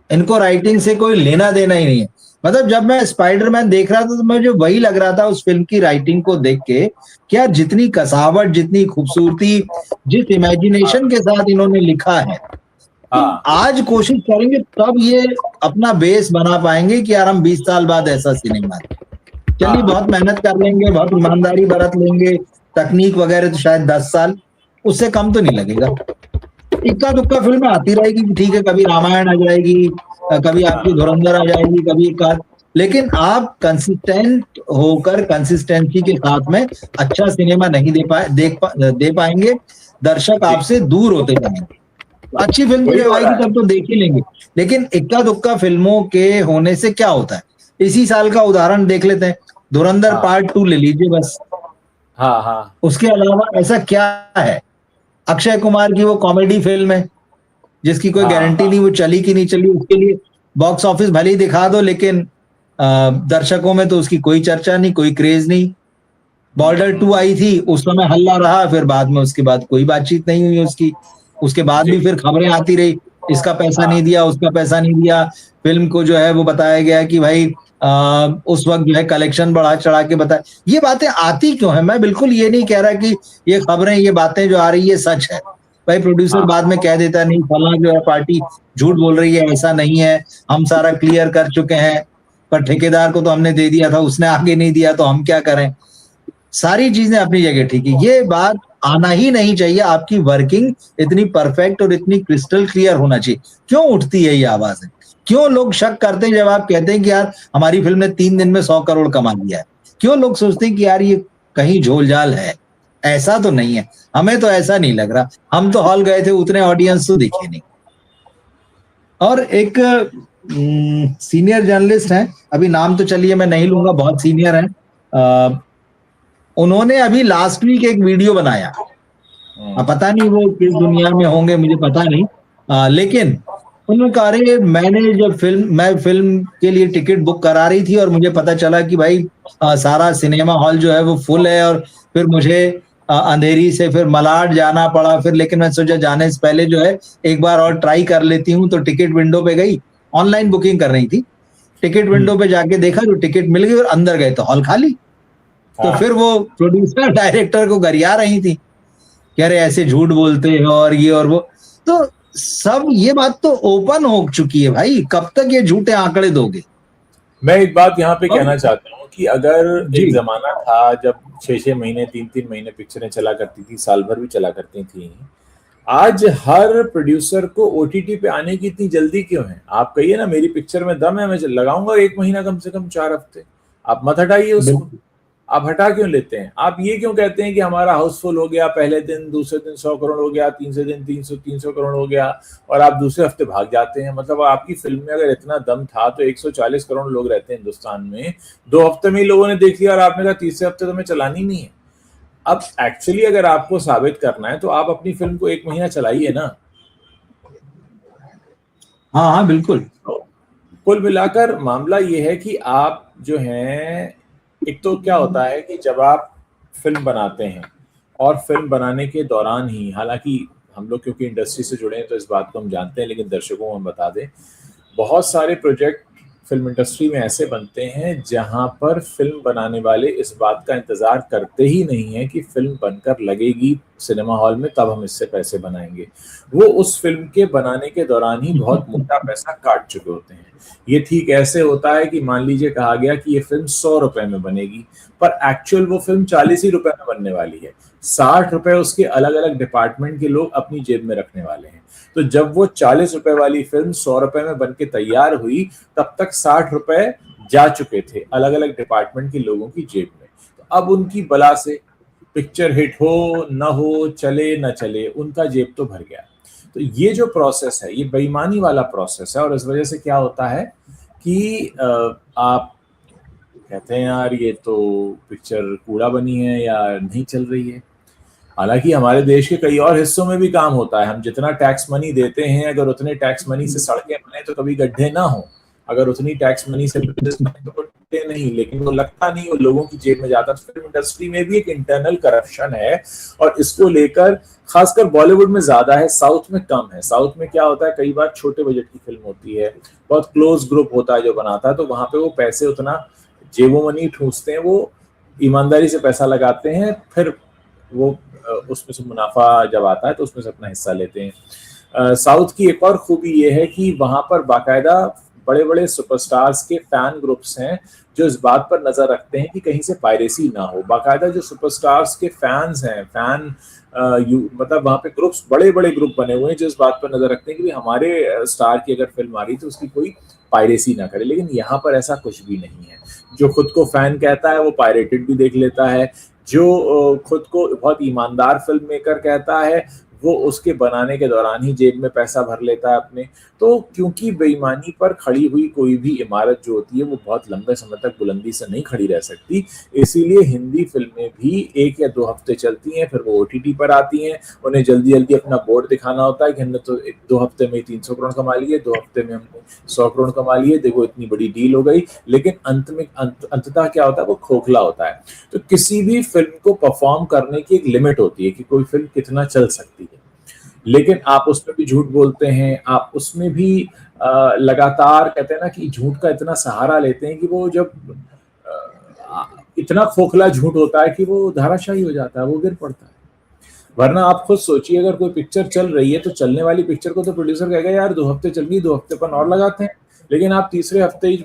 इनको राइटिंग से कोई लेना देना ही नहीं है। मतलब जब मैं स्पाइडरमैन देख रहा था तो मुझे वही लग रहा था उस फिल्म की राइटिंग को देख के, क्या जितनी कसावट, जितनी खूबसूरती, जिस इमेजिनेशन के साथ इन्होंने लिखा है, आज कोशिश करेंगे तब ये अपना बेस बना पाएंगे कि यार हम 20 साल बाद ऐसा सिनेमा है। चलिए बहुत मेहनत कर लेंगे, बहुत ईमानदारी बरत लेंगे, तकनीक वगैरह तो शायद 10 साल, उससे कम तो नहीं लगेगा। इक्का दुक्का फिल्म आती रहेगी, ठीक है, कभी रामायण आ जाएगी, कभी आपकी धुरंधर आ जाएगी, कभी एक, लेकिन आप कंसिस्टेंट होकर कंसिस्टेंसी के साथ में अच्छा सिनेमा नहीं दे पाएंगे, दर्शक आपसे दूर होते जाएंगे। अच्छी फिल्म जब आएगी तब तो देख ही लेंगे, लेकिन इक्का दुक्का फिल्मों के होने से क्या होता है? इसी साल का उदाहरण देख लेते हैं, धुरंधर पार्ट 2 ले लीजिए बस। हाँ। उसके अलावा ऐसा क्या है? अक्षय कुमार की वो कॉमेडी फिल्म है जिसकी कोई गारंटी नहीं वो चली कि नहीं चली, उसके लिए बॉक्स ऑफिस भले ही दिखा दो, लेकिन दर्शकों में तो उसकी कोई चर्चा नहीं, कोई क्रेज नहीं। बॉर्डर 2 आई थी, उस समय हल्ला रहा, फिर बाद में उसके बाद कोई बातचीत नहीं हुई उसकी, उसके बाद भी फिर खबरें आती रही, इसका पैसा नहीं दिया, उसका पैसा नहीं दिया। फिल्म को जो है वो बताया गया कि भाई उस वक्त जो है कलेक्शन बढ़ा चढ़ा के बताया। ये बातें आती क्यों है? मैं बिल्कुल ये नहीं कह रहा कि ये खबरें, ये बातें जो आ रही है सच है। भाई प्रोड्यूसर बाद में कह देता नहीं फला जो है पार्टी झूठ बोल रही है, ऐसा नहीं है, हम सारा क्लियर कर चुके हैं, पर ठेकेदार को तो हमने दे दिया था, उसने आगे नहीं दिया तो हम क्या करें। सारी चीजें अपनी जगह ठीक है, ये बात आना ही नहीं चाहिए। आपकी वर्किंग इतनी परफेक्ट और इतनी क्रिस्टल क्लियर होना चाहिए। क्यों उठती है ये आवाजें? क्यों लोग शक करते हैं जब आप कहते हैं कि यार हमारी फिल्म ने 3 दिन में 100 करोड़ कमा लिया है? क्यों लोग सोचते हैं कि यार ये कहीं झोलझाल है? ऐसा तो नहीं है, हमें तो ऐसा नहीं लग रहा। हम तो हॉल गए थे, उतने ऑडियंस तो दिखे नहीं। और एक सीनियर जर्नलिस्ट हैं, अभी नाम तो चलिए मैं नहीं लूंगा, बहुत सीनियर हैं, उन्होंने अभी लास्ट वीक एक वीडियो बनाया, पता नहीं वो किस दुनिया में होंगे मुझे पता नहीं, लेकिन उन्होंने कहा अरे मैं फिल्म के लिए टिकट बुक करा रही थी और मुझे पता चला कि भाई सारा सिनेमा हॉल जो है वो फुल है, और फिर मुझे अंधेरी से फिर मलाड जाना पड़ा, फिर लेकिन मैं सोचा जाने से पहले जो है एक बार और ट्राई कर लेती हूँ, तो टिकट विंडो पे गई, ऑनलाइन बुकिंग कर रही थी, टिकट विंडो पे जाके देखा जो टिकट मिल गई, और अंदर गए तो हॉल खाली। तो फिर वो प्रोड्यूसर डायरेक्टर को गरिया रही थी, कह रहे ऐसे झूठ बोलते हैं और ये और वो। तो सब ये बात तो ओपन हो चुकी है भाई, कब तक ये झूठे आंकड़े दोगे? मैं एक बात यहाँ पे कहना चाहता हूँ कि अगर एक जमाना था जब 6-6 महीने 3-3 महीने पिक्चरें चला करती थी, साल भर भी चला करती थी, आज हर प्रोड्यूसर को ओटीटी पे आने की इतनी जल्दी क्यों है? आप कहिए ना मेरी पिक्चर में दम है, मैं लगाऊंगा 1 महीना कम से कम 4 हफ्ते, आप मत हटाइए उसको। आप हटा क्यों लेते हैं? आप ये क्यों कहते हैं कि हमारा हाउसफुल हो गया, पहले दिन, दूसरे दिन 100 करोड़ हो गया, तीसरे दिन 300 करोड़ हो गया, और आप दूसरे हफ्ते भाग जाते हैं? मतलब आपकी फिल्म में अगर इतना दम था तो 140 करोड़ लोग रहते हैं हिंदुस्तान में, 2 हफ्ते में ही लोगों ने देख लिया और आपने कहा तीसरे हफ्ते तो हमें चलानी नहीं है। अब एक्चुअली अगर आपको साबित करना है तो आप अपनी फिल्म को 1 महीना चलाइए ना। हाँ हाँ बिल्कुल। तो कुल मिलाकर मामला ये है कि आप जो हैं, एक तो क्या होता है कि जब आप फिल्म बनाते हैं और फिल्म बनाने के दौरान ही, हालांकि हम लोग क्योंकि इंडस्ट्री से जुड़े हैं तो इस बात को हम जानते हैं, लेकिन दर्शकों को हम बता दें, बहुत सारे प्रोजेक्ट फिल्म इंडस्ट्री में ऐसे बनते हैं जहां पर फिल्म बनाने वाले इस बात का इंतजार करते ही नहीं है कि फिल्म बनकर लगेगी सिनेमा हॉल में तब हम इससे पैसे बनाएंगे। वो उस फिल्म के बनाने के दौरान ही बहुत मोटा पैसा काट चुके होते हैं। ये ठीक ऐसे होता है कि मान लीजिए कहा गया कि ये फिल्म 100 रुपए में बनेगी, पर एक्चुअल वो फिल्म 40 ही रुपए में बनने वाली है। 60 रुपए उसके अलग अलग डिपार्टमेंट के लोग अपनी जेब में रखने वाले हैं। तो जब वो 40 रुपए वाली फिल्म 100 रुपए में बन के तैयार हुई, तब तक 60 रुपए जा चुके थे अलग अलग डिपार्टमेंट के लोगों की जेब में। तो अब उनकी बला से पिक्चर हिट हो न हो, चले न चले, उनका जेब तो भर गया। तो ये जो प्रोसेस है, ये बेईमानी वाला प्रोसेस है, और इस वजह से क्या होता है कि आप कहते हैं यार ये तो पिक्चर कूड़ा बनी है या नहीं चल रही है। हालांकि हमारे देश के कई और हिस्सों में भी काम होता है। हम जितना टैक्स मनी देते हैं, अगर उतने टैक्स मनी से सड़कें बने तो कभी गड्ढे ना हो, अगर उतनी टैक्स मनी से तो गड्ढे नहीं, लेकिन वो लगता नहीं, वो लोगों की जेब में जाता। तो फिल्म इंडस्ट्री में भी एक इंटरनल करप्शन है, और इसको लेकर खासकर बॉलीवुड में ज्यादा है, साउथ में कम है। साउथ में क्या होता है, कई बार छोटे बजट की फिल्म होती है, बहुत क्लोज ग्रुप होता है जो बनाता है, तो वहां पे वो पैसे उतना जेबों मनी ठूसते हैं, वो ईमानदारी से पैसा लगाते हैं, फिर वो उसमें से मुनाफा जब आता है तो उसमें से अपना हिस्सा लेते हैं। साउथ की एक और खूबी ये है कि वहां पर बाकायदा बड़े बड़े सुपरस्टार्स के फैन ग्रुप्स हैं जो इस बात पर नजर रखते हैं कि कहीं से पायरेसी ना हो। बाकायदा जो सुपरस्टार्स के फैंस हैं, मतलब वहां पे ग्रुप्स, बड़े बड़े ग्रुप बने हुए हैं जो इस बात पर नजर रखते हैं कि हमारे स्टार की अगर फिल्म आ रही तो उसकी कोई पायरेसी ना करे। लेकिन यहाँ पर ऐसा कुछ भी नहीं है। जो खुद को फैन कहता है वो पायरेटेड भी देख लेता है, जो खुद को बहुत ईमानदार फिल्म मेकर कहता है वो उसके बनाने के दौरान ही जेब में पैसा भर लेता है अपने। तो क्योंकि बेईमानी पर खड़ी हुई कोई भी इमारत जो होती है वो बहुत लंबे समय तक बुलंदी से नहीं खड़ी रह सकती, इसीलिए हिंदी फिल्में भी 1 या 2 हफ्ते चलती हैं, फिर वो OTT पर आती हैं। उन्हें जल्दी जल्दी अपना बोर्ड दिखाना होता है कि हमने तो 2 हफ्ते में 300 करोड़ कमा लिए, 2 हफ्ते में हमने 100 करोड़ कमा लिए, देखो इतनी बड़ी डील हो गई। लेकिन अंततः क्या होता है, वो खोखला होता है। तो किसी भी फिल्म को परफॉर्म करने की एक लिमिट होती है कि कोई फिल्म कितना चल सकती है, लेकिन आप उसमें भी झूठ बोलते हैं, आप उसमें भी लगातार कहते हैं ना कि झूठ का इतना सहारा लेते हैं कि वो जब इतना खोखला झूठ होता है कि वो धाराशायी हो जाता है, वो गिर पड़ता है। वरना आप खुद सोचिए, अगर कोई पिक्चर चल रही है तो चलने वाली पिक्चर को तो प्रोड्यूसर कहेगा यार 2 हफ्ते चल गई, 2 हफ्ते पर और लगाते हैं। लेकिन आप तीसरे हफ्ते ही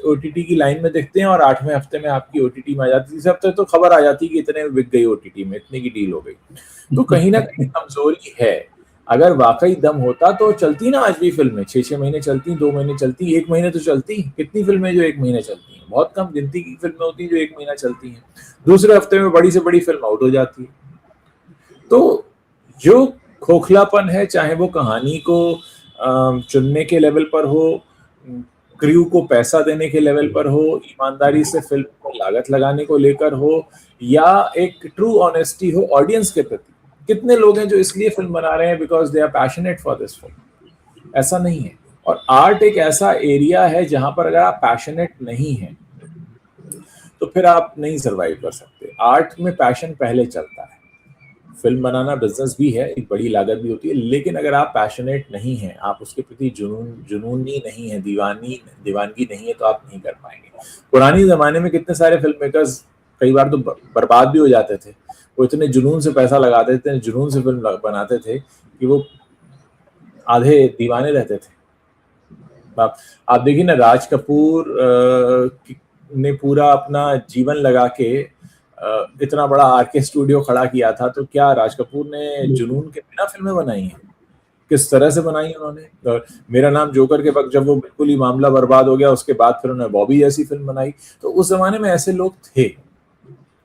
OTT की लाइन में देखते हैं और 8वें हफ्ते में आपकी OTT में आ जाती है। तीसरे हफ्ते तो खबर आ जाती है कि इतने बिक गई OTT में, इतने की डील हो गई। तो कहीं ना कहीं कमजोरी है। अगर वाकई दम होता तो चलती ना आज भी फिल्में, 6-6 महीने चलती, 2 महीने चलती, 1 महीने तो चलती। कितनी फिल्में जो 1 महीने चलती हैं? बहुत कम गिनती की फिल्में होती हैं जो 1 महीना चलती हैं। दूसरे हफ्ते में बड़ी से बड़ी फिल्म आउट हो जाती है। तो जो खोखलापन है, चाहे वो कहानी को चुनने के लेवल पर हो, क्रू को पैसा देने के लेवल पर हो, ईमानदारी से फिल्म को लागत लगाने को लेकर हो, या एक ट्रू ऑनेस्टी हो ऑडियंस के प्रति। कितने लोग हैं जो इसलिए फिल्म बना रहे हैं because they are passionate for this film? ऐसा नहीं है। और आर्ट एक ऐसा एरिया है जहां पर अगर आप पैशनेट नहीं हैं तो फिर आप नहीं सर्वाइव कर सकते। आर्ट में पैशन पहले चलता है। फिल्म बनाना बिजनेस भी है, एक बड़ी लागत भी होती है, लेकिन अगर आप पैशनेट नहीं हैं, आप उसके प्रति जुनूनी नहीं है, दीवानगी नहीं है, तो आप नहीं कर पाएंगे। पुरानी जमाने में कितने सारे फिल्म मेकर्स कई बार तो बर्बाद भी हो जाते थे। वो इतने जुनून से पैसा लगाते थे, जुनून से फिल्म बनाते थे कि वो आधे दीवाने रहते थे। आप देखिए ना, राज कपूर ने पूरा अपना जीवन लगा के इतना बड़ा RK स्टूडियो खड़ा किया था, तो क्या राज कपूर ने जुनून के बिना फिल्में बनाई हैं? किस तरह से बनाई उन्होंने। मेरा नाम जोकर के वक्त जब वो बिल्कुल ही मामला बर्बाद हो गया, उसके बाद फिर उन्होंने बॉबी जैसी फिल्म बनाई। तो उस जमाने में ऐसे लोग थे।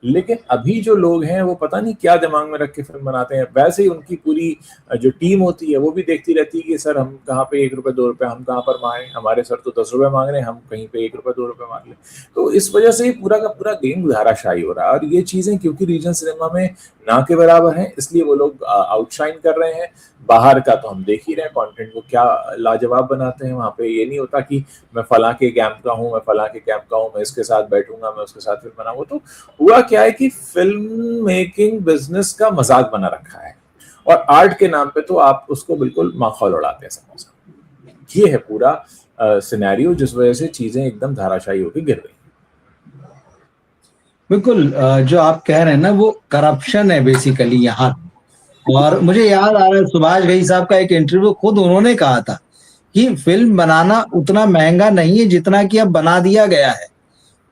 लेकिन अभी जो लोग हैं वो पता नहीं क्या दिमाग में रख के फिल्म बनाते हैं। वैसे ही उनकी पूरी जो टीम होती है वो भी देखती रहती है कि सर हम कहाँ पे 1 रुपए 2 रुपए हम कहाँ पर मांगे, हमारे सर तो 10 रुपए मांग रहे हैं, हम कहीं पे 1 रुपए 2 रुपए मांग ले। तो इस वजह से ही पूरा का पूरा गेम धाराशायी हो रहा है। और ये चीजें क्योंकि रीजन सिनेमा में ना के बराबर है, इसलिए वो लोग आउटशाइन कर रहे हैं। बाहर का तो हम देख ही रहे हैं कंटेंट को क्या लाजवाब बनाते हैं। वहां पे ये नहीं होता कि मैं फलां के कैंप का हूँ, मैं फलां के कैंप का हूँ, मैं इसके साथ बैठूंगा, मैं उसके साथ फिल्म बनाऊंगा। तो हुआ क्या है कि फिल्म मेकिंग बिजनेस का मजाक बना रखा है और आर्ट के नाम पे तो आप उसको बिल्कुल माखौल उड़ाते हैं समोसा। ये है पूरा सिनेरियो जिस वजह से चीजें एकदम धाराशायी होकर गिर गई। बिल्कुल जो आप कह रहे हैं ना वो करप्शन है बेसिकली यहाँ। और मुझे याद आ रहा है सुभाष घई साहब का एक इंटरव्यू, खुद उन्होंने कहा था कि फिल्म बनाना उतना महंगा नहीं है जितना कि अब बना दिया गया है।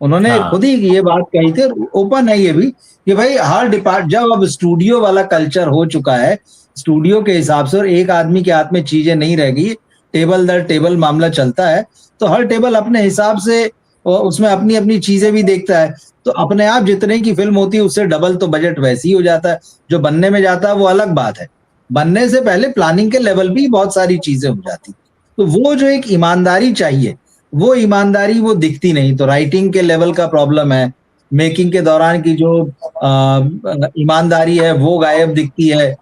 उन्होंने खुद ही ये बात कही थी, ओपन है ये भी कि भाई हर डिपार्ट जब अब स्टूडियो वाला कल्चर हो चुका है, स्टूडियो के हिसाब से, और एक आदमी के हाथ में चीजें नहीं रह गई, टेबल दर टेबल मामला चलता है, तो हर टेबल अपने हिसाब से उसमें अपनी अपनी चीजें भी देखता है। तो अपने आप जितने की फिल्म होती है उससे डबल तो बजट वैसे ही हो जाता है। जो बनने में जाता है वो अलग बात है, बनने से पहले प्लानिंग के लेवल भी बहुत सारी चीजें हो जाती। तो वो जो एक ईमानदारी चाहिए, वो ईमानदारी वो दिखती नहीं। तो राइटिंग के लेवल का प्रॉब्लम है, मेकिंग के दौरान की जो ईमानदारी है वो गायब दिखती है।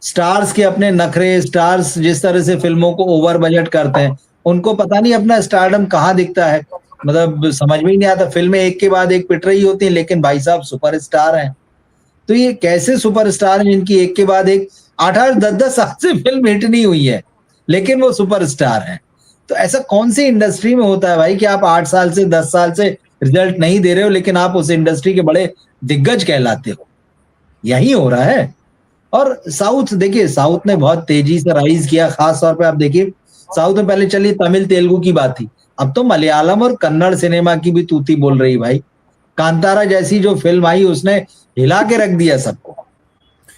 स्टार्स के अपने नखरे, स्टार्स जिस तरह से फिल्मों को ओवर बजट करते हैं, उनको पता नहीं अपना स्टारडम कहाँ दिखता है। मतलब समझ में ही नहीं आता, फिल्में एक के बाद एक पिट रही होती हैं, लेकिन भाई साहब सुपरस्टार हैं। तो ये कैसे सुपरस्टार हैं जिनकी एक के बाद एक 8-8 10-10 साल से फिल्म हिट नहीं हुई है, लेकिन वो सुपरस्टार हैं। तो ऐसा कौन सी इंडस्ट्री में होता है भाई कि आप 8 साल से 10 साल से रिजल्ट नहीं दे रहे हो, लेकिन आप उस इंडस्ट्री के बड़े दिग्गज कहलाते हो? यही हो रहा है। और साउथ देखिए, साउथ ने बहुत तेजी से राइज किया। खास तौर पे आप देखिए, साउथ में पहले चलिए तमिल तेलुगु की बात थी, अब तो मलयालम और कन्नड़ सिनेमा की भी तूती बोल रही भाई। कांतारा जैसी जो फिल्म आई उसने हिला के रख दिया सबको।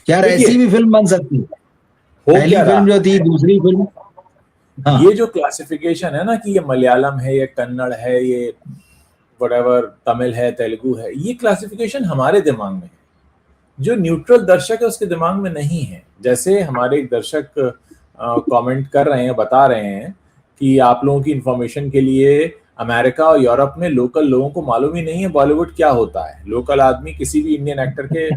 क्या ऐसी भी फिल्म बन सकती है? पहली फिल्म जो थी, दूसरी फिल्म। हाँ। ये जो क्लासिफिकेशन है ना कि ये मलयालम है, ये कन्नड़ है, ये व्हाटएवर तमिल है, तेलुगु है, ये क्लासिफिकेशन हमारे दिमाग में है। जो न्यूट्रल दर्शक है उसके दिमाग में नहीं है। जैसे हमारे एक दर्शक कमेंट कर रहे हैं, बता रहे हैं कि आप लोगों की इंफॉर्मेशन के लिए अमेरिका और यूरोप में लोकल लोगों को मालूम ही नहीं है बॉलीवुड क्या होता है। लोकल आदमी किसी भी इंडियन एक्टर के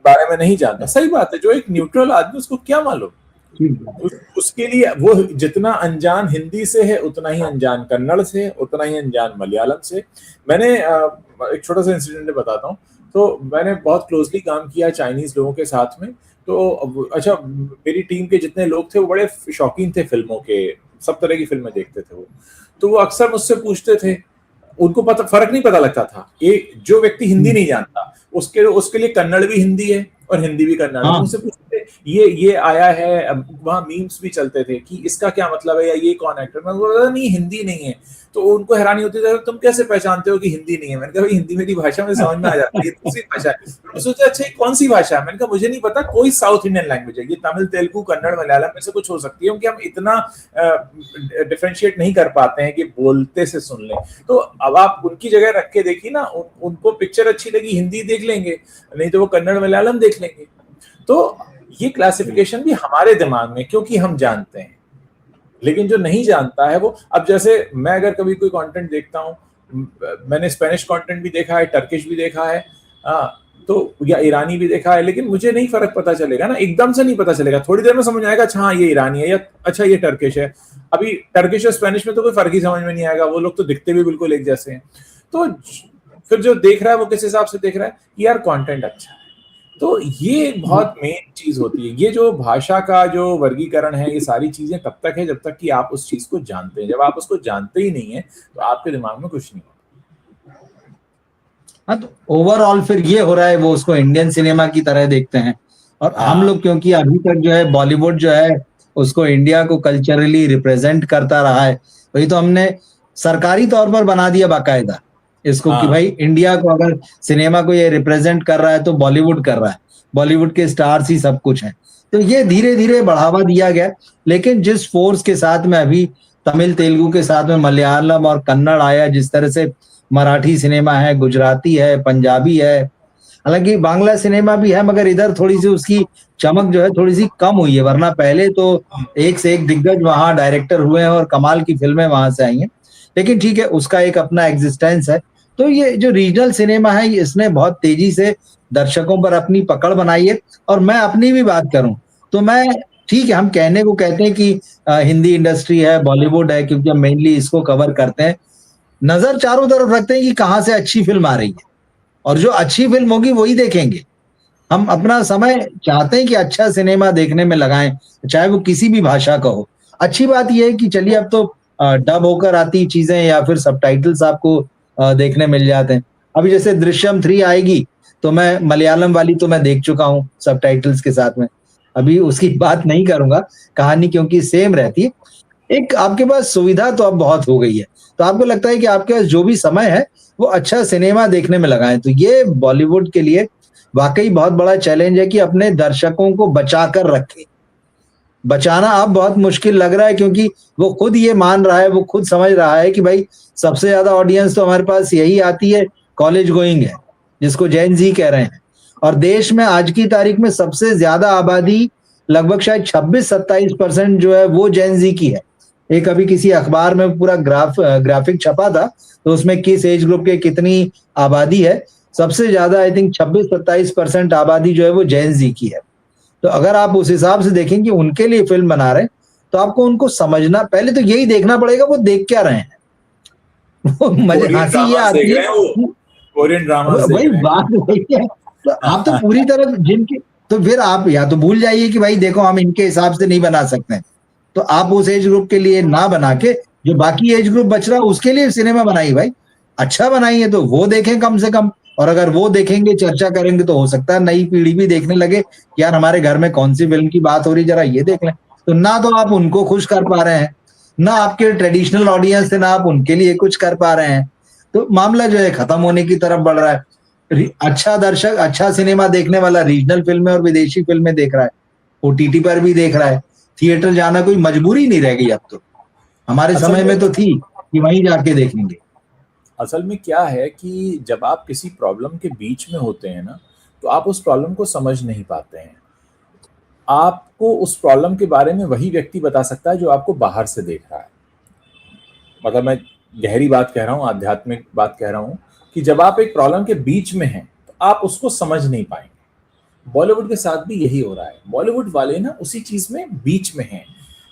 बारे में नहीं जानता। सही बात है, जो एक न्यूट्रल आदमी उसको क्या मालूम। उसके लिए वो जितना अनजान हिंदी से है उतना ही अनजान कन्नड़ से, उतना ही अनजान मलयालम से। मैंने एक छोटा सा इंसिडेंट बताता हूँ। तो मैंने बहुत क्लोजली काम किया चाइनीज लोगों के साथ में। तो अच्छा, मेरी टीम के जितने लोग थे वो बड़े शौकीन थे फिल्मों के, सब तरह की फिल्में देखते थे वो। तो वो अक्सर मुझसे पूछते थे, उनको पता फर्क नहीं पता लगता था। एक जो व्यक्ति हिंदी नहीं जानता उसके लिए कन्नड़ भी हिंदी है और हिंदी भी कन्नड़ है। मुझसे पूछते ये आया है, वहां मीम्स भी चलते थे कि इसका क्या मतलब है या ये कौन एक्टर। मैं बोल रहा नहीं, हिंदी नहीं है। तो उनको हैरानी होती थी, तुम कैसे पहचानते हो कि हिंदी नहीं है? मैंने कहा भाई हिंदी मेरी भाषा में समझ में आ जाती है, दूसरी भाषा है। सोचा अच्छा कौन सी भाषा है? मैंने कहा मुझे नहीं पता, कोई साउथ इंडियन लैंग्वेज है, ये तमिल तेलुगु कन्नड़ मलयालम में से कुछ हो सकती है, क्योंकि हम इतना डिफरेंशिएट नहीं कर पाते हैं कि बोलते से सुन लें। तो अब आप उनकी जगह रख के देखिए ना, उनको पिक्चर अच्छी लगी हिंदी देख लेंगे, नहीं तो वो कन्नड़ मलयालम देख लेंगे। तो ये क्लासिफिकेशन भी हमारे दिमाग में, क्योंकि हम जानते हैं। लेकिन जो नहीं जानता है वो, अब जैसे मैं अगर कभी कोई कंटेंट देखता हूँ, मैंने स्पेनिश कंटेंट भी देखा है, टर्किश भी देखा है, तो या ईरानी भी देखा है, लेकिन मुझे नहीं फर्क पता चलेगा ना, एकदम से नहीं पता चलेगा। थोड़ी देर में समझ आएगा अच्छा हाँ ये ईरानी है या अच्छा ये टर्किश है। अभी टर्किश और स्पेनिश में तो कोई फर्क ही समझ में नहीं आएगा, वो लोग तो दिखते भी बिल्कुल एक जैसे हैं। तो फिर जो देख रहा है वो किस हिसाब से देख रहा है कि यार कंटेंट अच्छा है। तो ये एक बहुत मेन चीज होती है। ये जो भाषा का जो वर्गीकरण है, ये सारी चीजें तब तक है जब तक कि आप उस चीज को जानते हैं। जब आप उसको जानते ही नहीं है तो आपके दिमाग में कुछ नहीं होता। हाँ, तो ओवरऑल फिर ये हो रहा है, वो उसको इंडियन सिनेमा की तरह देखते हैं। और हम लोग क्योंकि अभी तक जो है बॉलीवुड जो है उसको इंडिया को कल्चरली रिप्रेजेंट करता रहा है, वही तो हमने सरकारी तौर पर बना दिया बाकायदा इसको कि भाई इंडिया को अगर सिनेमा को ये रिप्रेजेंट कर रहा है तो बॉलीवुड कर रहा है, बॉलीवुड के स्टार्स ही सब कुछ है। तो ये धीरे धीरे बढ़ावा दिया गया। लेकिन जिस फोर्स के साथ में अभी तमिल तेलुगु के साथ में मलयालम और कन्नड़ आया, जिस तरह से मराठी सिनेमा है, गुजराती है, पंजाबी है, हालांकि बांग्ला सिनेमा भी है, मगर इधर थोड़ी सी उसकी चमक जो है थोड़ी सी कम हुई है, वरना पहले तो एक से एक दिग्गज वहां डायरेक्टर हुए हैं और कमाल की फिल्में वहां से आई हैं। लेकिन ठीक है, उसका एक अपना एग्जिस्टेंस है। तो ये जो रीजनल सिनेमा है, इसने बहुत तेजी से दर्शकों पर अपनी पकड़ बनाई है। और मैं अपनी भी बात करूं तो मैं, ठीक है, हम कहने को कहते हैं कि हिंदी इंडस्ट्री है, बॉलीवुड है, क्योंकि हम मेनली इसको कवर करते हैं, नजर चारों तरफ रखते हैं कि कहां से अच्छी फिल्म आ रही है, और जो अच्छी फिल्म होगी वही देखेंगे। हम अपना समय चाहते हैं कि अच्छा सिनेमा देखने में लगाएं, चाहे वो किसी भी भाषा का हो। अच्छी बात यह है कि चलिए अब तो डब होकर आती चीजें या फिर सबटाइटल्स आपको देखने मिल जाते हैं। अभी जैसे दृश्यम 3 आएगी, तो मैं मलयालम वाली तो मैं देख चुका हूँ सबटाइटल्स के साथ में, अभी उसकी बात नहीं करूंगा, कहानी क्योंकि सेम रहती है। एक आपके पास सुविधा तो अब बहुत हो गई है, तो आपको लगता है कि आपके पास जो भी समय है वो अच्छा सिनेमा देखने में लगाएं। तो ये बॉलीवुड के लिए वाकई बहुत बड़ा चैलेंज है कि अपने दर्शकों को बचा कर रखे। बचाना अब बहुत मुश्किल लग रहा है, क्योंकि वो खुद ये मान रहा है, वो खुद समझ रहा है कि भाई सबसे ज्यादा ऑडियंस तो हमारे पास यही आती है, कॉलेज गोइंग है, जिसको जेन जी कह रहे हैं। और देश में आज की तारीख में सबसे ज्यादा आबादी लगभग शायद 26-27% जो है वो जेन जी की है। एक अभी किसी अखबार में पूरा ग्राफिक छपा था, तो उसमें किस एज ग्रुप के कितनी आबादी है, सबसे ज्यादा आई थिंक 26-27% आबादी जो है वो जेन जी की है। तो अगर आप उस हिसाब से देखें कि उनके लिए फिल्म बना रहे हैं, तो आपको उनको समझना, पहले तो यही देखना पड़ेगा वो देख क्या रहे हैं। वो मजे, हंसी ये आती है, कोरियन ड्रामा वही बात वही है। तो आप तो पूरी तरह जिनके, तो फिर आप या तो भूल जाइए कि भाई देखो हम इनके हिसाब से नहीं बना सकते हैं, तो आप उस एज ग्रुप के लिए ना बना के जो बाकी एज ग्रुप बच रहा है उसके लिए सिनेमा बनाइए भाई, अच्छा बनाइए, तो वो देखें कम से कम। और अगर वो देखेंगे, चर्चा करेंगे, तो हो सकता है नई पीढ़ी भी देखने लगे कि यार हमारे घर में कौन सी फिल्म की बात हो रही, जरा ये देख लें। तो ना तो आप उनको खुश कर पा रहे हैं, ना आपके ट्रेडिशनल ऑडियंस से ना आप उनके लिए कुछ कर पा रहे हैं, तो मामला जो है खत्म होने की तरफ बढ़ रहा है। अच्छा दर्शक अच्छा सिनेमा देखने वाला रीजनल फिल्में और विदेशी फिल्में देख रहा है, ओटीटी पर भी देख रहा है, थिएटर जाना कोई मजबूरी नहीं रह गई अब तो। हमारे समय में तो थी कि वहीं जाके देखेंगे। असल में क्या है कि जब आप किसी प्रॉब्लम के बीच में होते हैं ना, तो आप उस प्रॉब्लम को समझ नहीं पाते हैं। आपको उस प्रॉब्लम के बारे में वही व्यक्ति बता सकता है जो आपको बाहर से देख रहा है। मतलब मैं गहरी बात कह रहा हूँ, आध्यात्मिक बात कह रहा हूँ, कि जब आप एक प्रॉब्लम के बीच में हैं तो आप उसको समझ नहीं पाएंगे। बॉलीवुड के साथ भी यही हो रहा है। बॉलीवुड वाले ना उसी चीज में बीच में हैं,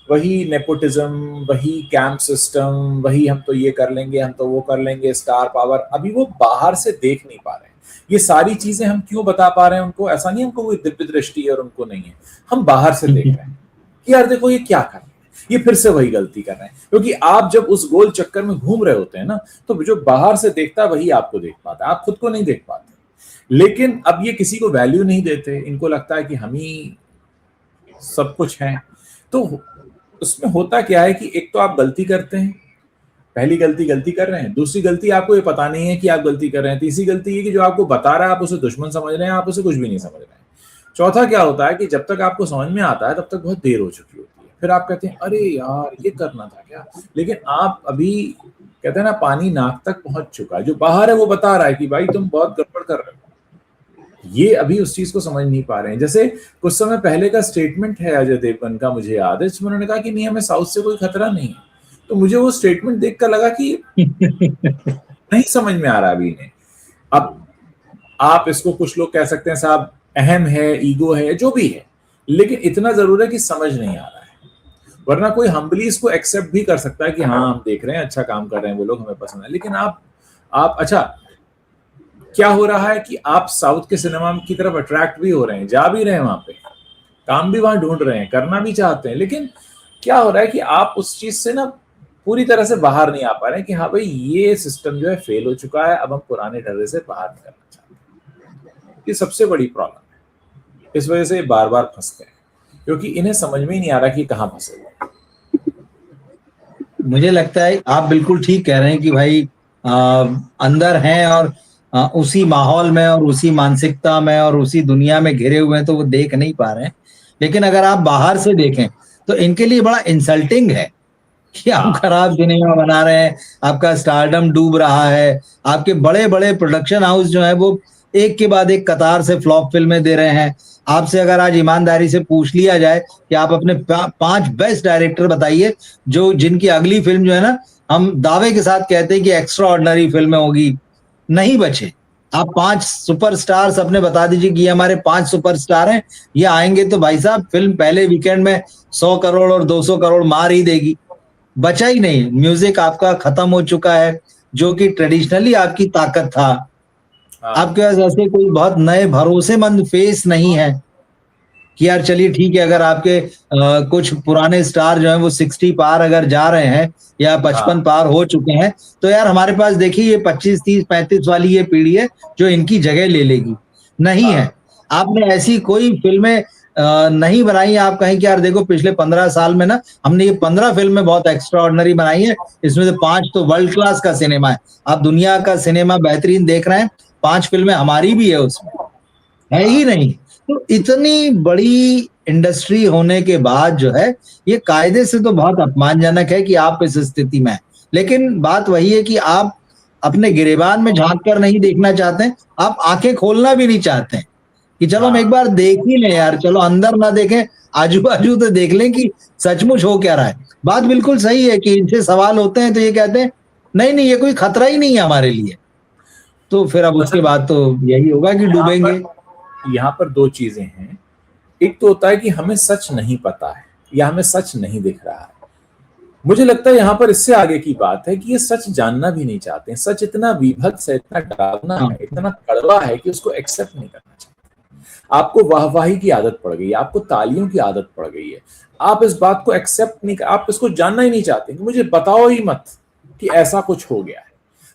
वही नेपोटिज्म, वही कैंप सिस्टम, वही हम तो ये कर लेंगे, हम तो वो कर लेंगे, स्टार पावर, अभी वो बाहर से देख नहीं पा रहे हैं। ये सारी चीजें हम क्यों बता पा रहे हैं उनको? ऐसा नहीं हमको कोई दिव्य दृष्टि है और उनको नहीं है, हम बाहर से देख रहे हैं कि यार देखो ये क्या कर रहे हैं, ये फिर से वही गलती कर रहे हैं। क्योंकि आप जब उस गोल चक्कर में घूम रहे होते हैं ना, तो जो बाहर से देखता है वही आपको देख पाता है, आप खुद को नहीं देख पाते। लेकिन अब ये किसी को वैल्यू नहीं देते, इनको लगता है कि हम ही सब कुछ हैं। तो उसमें होता क्या है कि एक तो आप गलती करते हैं, पहली गलती कर रहे हैं, दूसरी गलती आपको ये पता नहीं है कि आप गलती कर रहे हैं, तीसरी गलती ये कि जो आपको बता रहा है आप उसे दुश्मन समझ रहे हैं, आप उसे कुछ भी नहीं समझ रहे हैं। चौथा क्या होता है कि जब तक आपको समझ में आता है तब तक बहुत देर हो चुकी होती है, फिर आप कहते हैं अरे यार ये करना था क्या। लेकिन आप अभी कहते हैं ना, पानी नाक तक पहुंच चुका है, जो बाहर है वो बता रहा है कि भाई तुम बहुत गड़बड़ कर रहे हो, ये अभी उस चीज को समझ नहीं पा रहे हैं। जैसे कुछ समय पहले का स्टेटमेंट है अजय देवगन का, मुझे याद है, जिसमें उन्होंने कहा कि नहीं हमें साउथ से कोई खतरा नहीं है। तो मुझे वो स्टेटमेंट देखकर लगा कि नहीं समझ में आ रहा अभी इन्हें। अब आप इसको, कुछ लोग कह सकते हैं साहब अहम है, ईगो है, जो भी है, लेकिन इतना जरूर है कि समझ नहीं आ रहा है। वरना कोई हम्बली इसको एक्सेप्ट भी कर सकता है कि हाँ हम देख रहे हैं, अच्छा काम कर रहे हैं वो लोग, हमें पसंद है। लेकिन आप अच्छा, क्या हो रहा है कि आप साउथ के सिनेमा की तरफ अट्रैक्ट भी हो रहे हैं, जा भी रहे हैं वहां पे, काम भी वहां ढूंढ रहे हैं, करना भी चाहते हैं, लेकिन क्या हो रहा है कि आप उस चीज से ना पूरी तरह से बाहर नहीं आ पा रहे हैं कि हाँ भाई ये सिस्टम जो है फेल हो चुका है, अब हम पुराने ढर्रे से बाहर निकलना चाहते हैं। ये सबसे बड़ी प्रॉब्लम है, इस वजह से बार बार फंस गए, क्योंकि इन्हें समझ में ही नहीं आ रहा कि कहाँ फंसे हुए। मुझे लगता है आप बिल्कुल ठीक कह रहे हैं कि भाई अंदर हैं और उसी माहौल में और उसी मानसिकता में और उसी दुनिया में घिरे हुए हैं, तो वो देख नहीं पा रहे हैं। लेकिन अगर आप बाहर से देखें तो इनके लिए बड़ा इंसल्टिंग है कि आप खराब सिनेमा बना रहे हैं, आपका स्टारडम डूब रहा है, आपके बड़े बड़े प्रोडक्शन हाउस जो है वो एक के बाद एक कतार से फ्लॉप फिल्में दे रहे हैं। आपसे अगर आज ईमानदारी से पूछ लिया जाए कि आप अपने 5 बेस्ट डायरेक्टर बताइए जो जिनकी अगली फिल्म जो है ना, हम दावे के साथ कहते हैं कि एक्स्ट्रा ऑर्डिनरी फिल्में होगी, नहीं बचे। आप 5 सुपरस्टार्स अपने बता दीजिए कि ये हमारे 5 सुपरस्टार हैं, ये आएंगे तो भाई साहब फिल्म पहले वीकेंड में 100 करोड़ और 200 करोड़ मार ही देगी। बचा ही नहीं, म्यूजिक आपका खत्म हो चुका है, जो कि ट्रेडिशनली आपकी ताकत था। आपके पास ऐसे कोई बहुत नए भरोसेमंद फेस नहीं है कि यार चलिए ठीक है, अगर आपके कुछ पुराने स्टार जो हैं वो 60 पार अगर जा रहे हैं या 55 पार हो चुके हैं, तो यार हमारे पास देखिए ये 25, 30, 35 वाली ये पीढ़ी है जो इनकी जगह ले लेगी। नहीं है, आपने ऐसी कोई फिल्में नहीं बनाई। आप कहें कि यार देखो पिछले 15 साल में ना हमने ये 15 फिल्में बहुत एक्स्ट्रा ऑर्डिनरी बनाई है, इसमें से 5 तो वर्ल्ड क्लास का सिनेमा है। आप दुनिया का सिनेमा बेहतरीन देख रहे हैं, 5 फिल्में हमारी भी है उसमें, है ही नहीं। तो इतनी बड़ी इंडस्ट्री होने के बाद जो है ये कायदे से तो बहुत अपमानजनक है कि आप इस स्थिति में हैं। लेकिन बात वही है कि आप अपने गिरेबान में झांक कर नहीं देखना चाहते हैं, आप आंखें खोलना भी नहीं चाहते हैं कि चलो हम एक बार देख ही लें यार, चलो अंदर ना देखें, आजू बाजू तो देख लें कि सचमुच हो क्या रहा है। बात बिल्कुल सही है कि इनसे सवाल होते हैं तो ये कहते हैं नहीं नहीं ये कोई खतरा ही नहीं है हमारे लिए। तो फिर अब उसके बाद तो यही होगा कि डूबेंगे। यहाँ पर 2 चीजें हैं। एक तो होता है कि हमें सच नहीं पता है या हमें सच नहीं दिख रहा है। मुझे लगता है यहाँ पर इससे आगे की बात है कि ये सच जानना भी नहीं चाहते हैं। सच इतना विभत्स है, इतना डरावना है, इतना कड़वा है कि उसको एक्सेप्ट नहीं करना चाहते। आपको वाहवाही की आदत पड़ गई है, आपको तालियों की आदत पड़ गई है, आप इस बात को एक्सेप्ट नहीं, आप इसको जानना ही नहीं चाहते कि मुझे बताओ ही मत कि ऐसा कुछ हो गया है।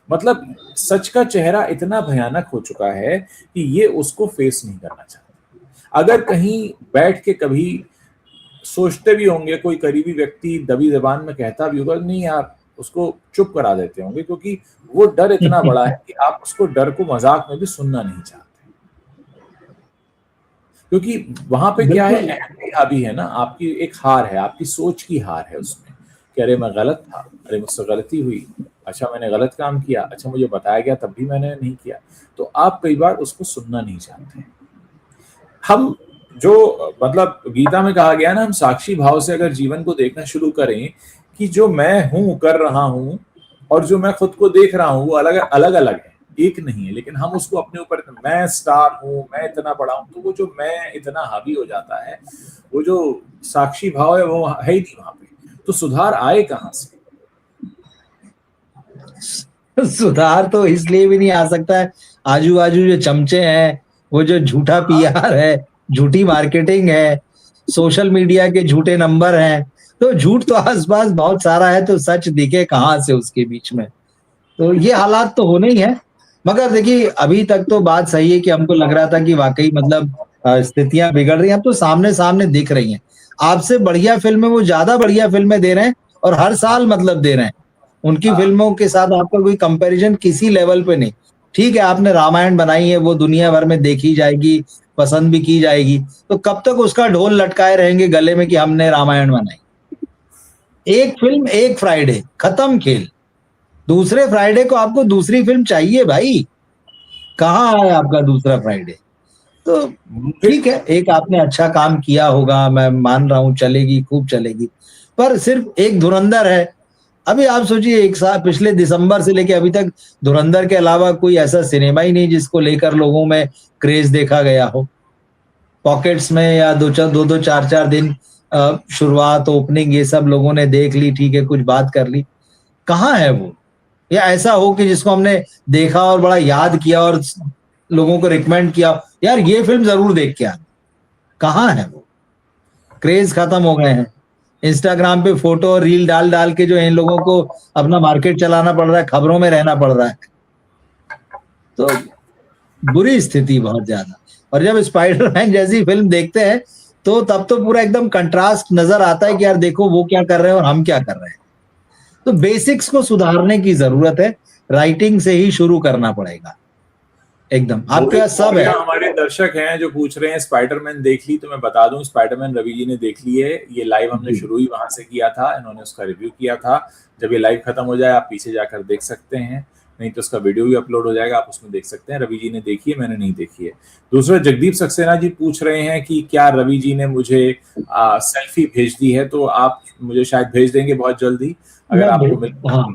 मतलब सच का चेहरा इतना भयानक हो चुका है कि ये उसको फेस नहीं करना चाहते। अगर कहीं बैठ के कभी सोचते भी होंगे, कोई करीबी व्यक्ति दबी जबान में कहता भी होगा नहीं यार, उसको चुप करा देते होंगे, क्योंकि वो डर इतना बड़ा है कि आप उसको डर को मजाक में भी सुनना नहीं चाहते। क्योंकि वहां पे क्या है, हावी है ना, आपकी एक हार है, आपकी सोच की हार है उसमें कि अरे मैं गलत था, अरे मुझसे गलती हुई, अच्छा मैंने गलत काम किया, अच्छा मुझे बताया गया तब भी मैंने नहीं किया। तो आप कई बार उसको सुनना नहीं चाहते। हम जो मतलब गीता में कहा गया ना, हम साक्षी भाव से अगर जीवन को देखना शुरू करें कि जो मैं हूं कर रहा हूं और जो मैं खुद को देख रहा हूं वो अलग अलग अलग है, एक नहीं है। लेकिन हम उसको अपने ऊपर मैं स्टार हूं, मैं इतना बड़ा हूं, तो वो जो मैं इतना हावी हो जाता है, वो जो साक्षी भाव है वो है ही नहीं वहां पे। तो सुधार आए कहां से? सुधार तो इसलिए भी नहीं आ सकता है, आजू बाजू जो चमचे हैं, वो जो झूठा पीआर है, झूठी मार्केटिंग है, सोशल मीडिया के झूठे नंबर हैं, तो झूठ तो आसपास बहुत सारा है, तो सच दिखे कहां से उसके बीच में। तो ये हालात तो होने ही है। मगर देखिए अभी तक तो बात सही है कि हमको लग रहा था कि वाकई मतलब स्थितियां बिगड़ रही हैं, अब तो सामने सामने दिख रही हैं। आपसे बढ़िया फिल्में वो ज्यादा बढ़िया फिल्में दे रहे हैं और हर साल मतलब दे रहे हैं। उनकी फिल्मों के साथ आपका कोई कंपैरिजन किसी लेवल पे नहीं। ठीक है आपने रामायण बनाई है, वो दुनिया भर में देखी जाएगी, पसंद भी की जाएगी, तो कब तक उसका ढोल लटकाए रहेंगे गले में कि हमने रामायण बनाई। एक फिल्म एक फ्राइडे, खत्म खेल। दूसरे फ्राइडे को आपको दूसरी फिल्म चाहिए भाई, कहाँ है आपका दूसरा फ्राइडे। तो ठीक है, एक आपने अच्छा काम किया होगा, मैं मान रहा हूं, चलेगी, खूब चलेगी, पर सिर्फ एक धुरंधर है। अभी आप सोचिए एक साल पिछले दिसंबर से लेके अभी तक धुरंधर के अलावा कोई ऐसा सिनेमा ही नहीं जिसको लेकर लोगों में क्रेज देखा गया हो। पॉकेट्स में या दो दो चार चार दिन शुरुआत, ओपनिंग, ये सब लोगों ने देख ली, ठीक है, कुछ बात कर ली। कहाँ है वो? या ऐसा हो कि जिसको हमने देखा और बड़ा याद किया और लोगों को रिकमेंड किया, यार ये फिल्म जरूर देख के आना। कहाँ है वो? क्रेज खत्म हो गए हैं। इंस्टाग्राम पे फोटो और रील डाल डाल के जो इन लोगों को अपना मार्केट चलाना पड़ रहा है, खबरों में रहना पड़ रहा है। तो बुरी स्थिति बहुत ज्यादा। और जब स्पाइडरमैन जैसी फिल्म देखते हैं तो तब तो पूरा एकदम कंट्रास्ट नजर आता है कि यार देखो वो क्या कर रहे हैं और हम क्या कर रहे हैं। तो बेसिक्स को सुधारने की जरूरत है, राइटिंग से ही शुरू करना पड़ेगा। एकदम आपके पास सब है। हमारे दर्शक हैं जो पूछ रहे हैं स्पाइडरमैन देख ली, तो मैं बता दूं स्पाइडरमैन रवि जी ने देख ली है। ये लाइव हमने शुरू ही वहां से किया था, इन्होंने उसका रिव्यू किया था। जब ये लाइव खत्म हो जाए आप पीछे जाकर देख सकते हैं, नहीं तो उसका वीडियो भी अपलोड हो जाएगा, आप उसमें देख सकते हैं। रवि जी ने देखी है, मैंने नहीं देखी है। दूसरा जगदीप सक्सेना जी पूछ रहे हैं कि क्या रवि जी ने मुझे सेल्फी भेज दी है, तो आप मुझे शायद भेज देंगे बहुत जल्दी अगर आपको मिल। हाँ,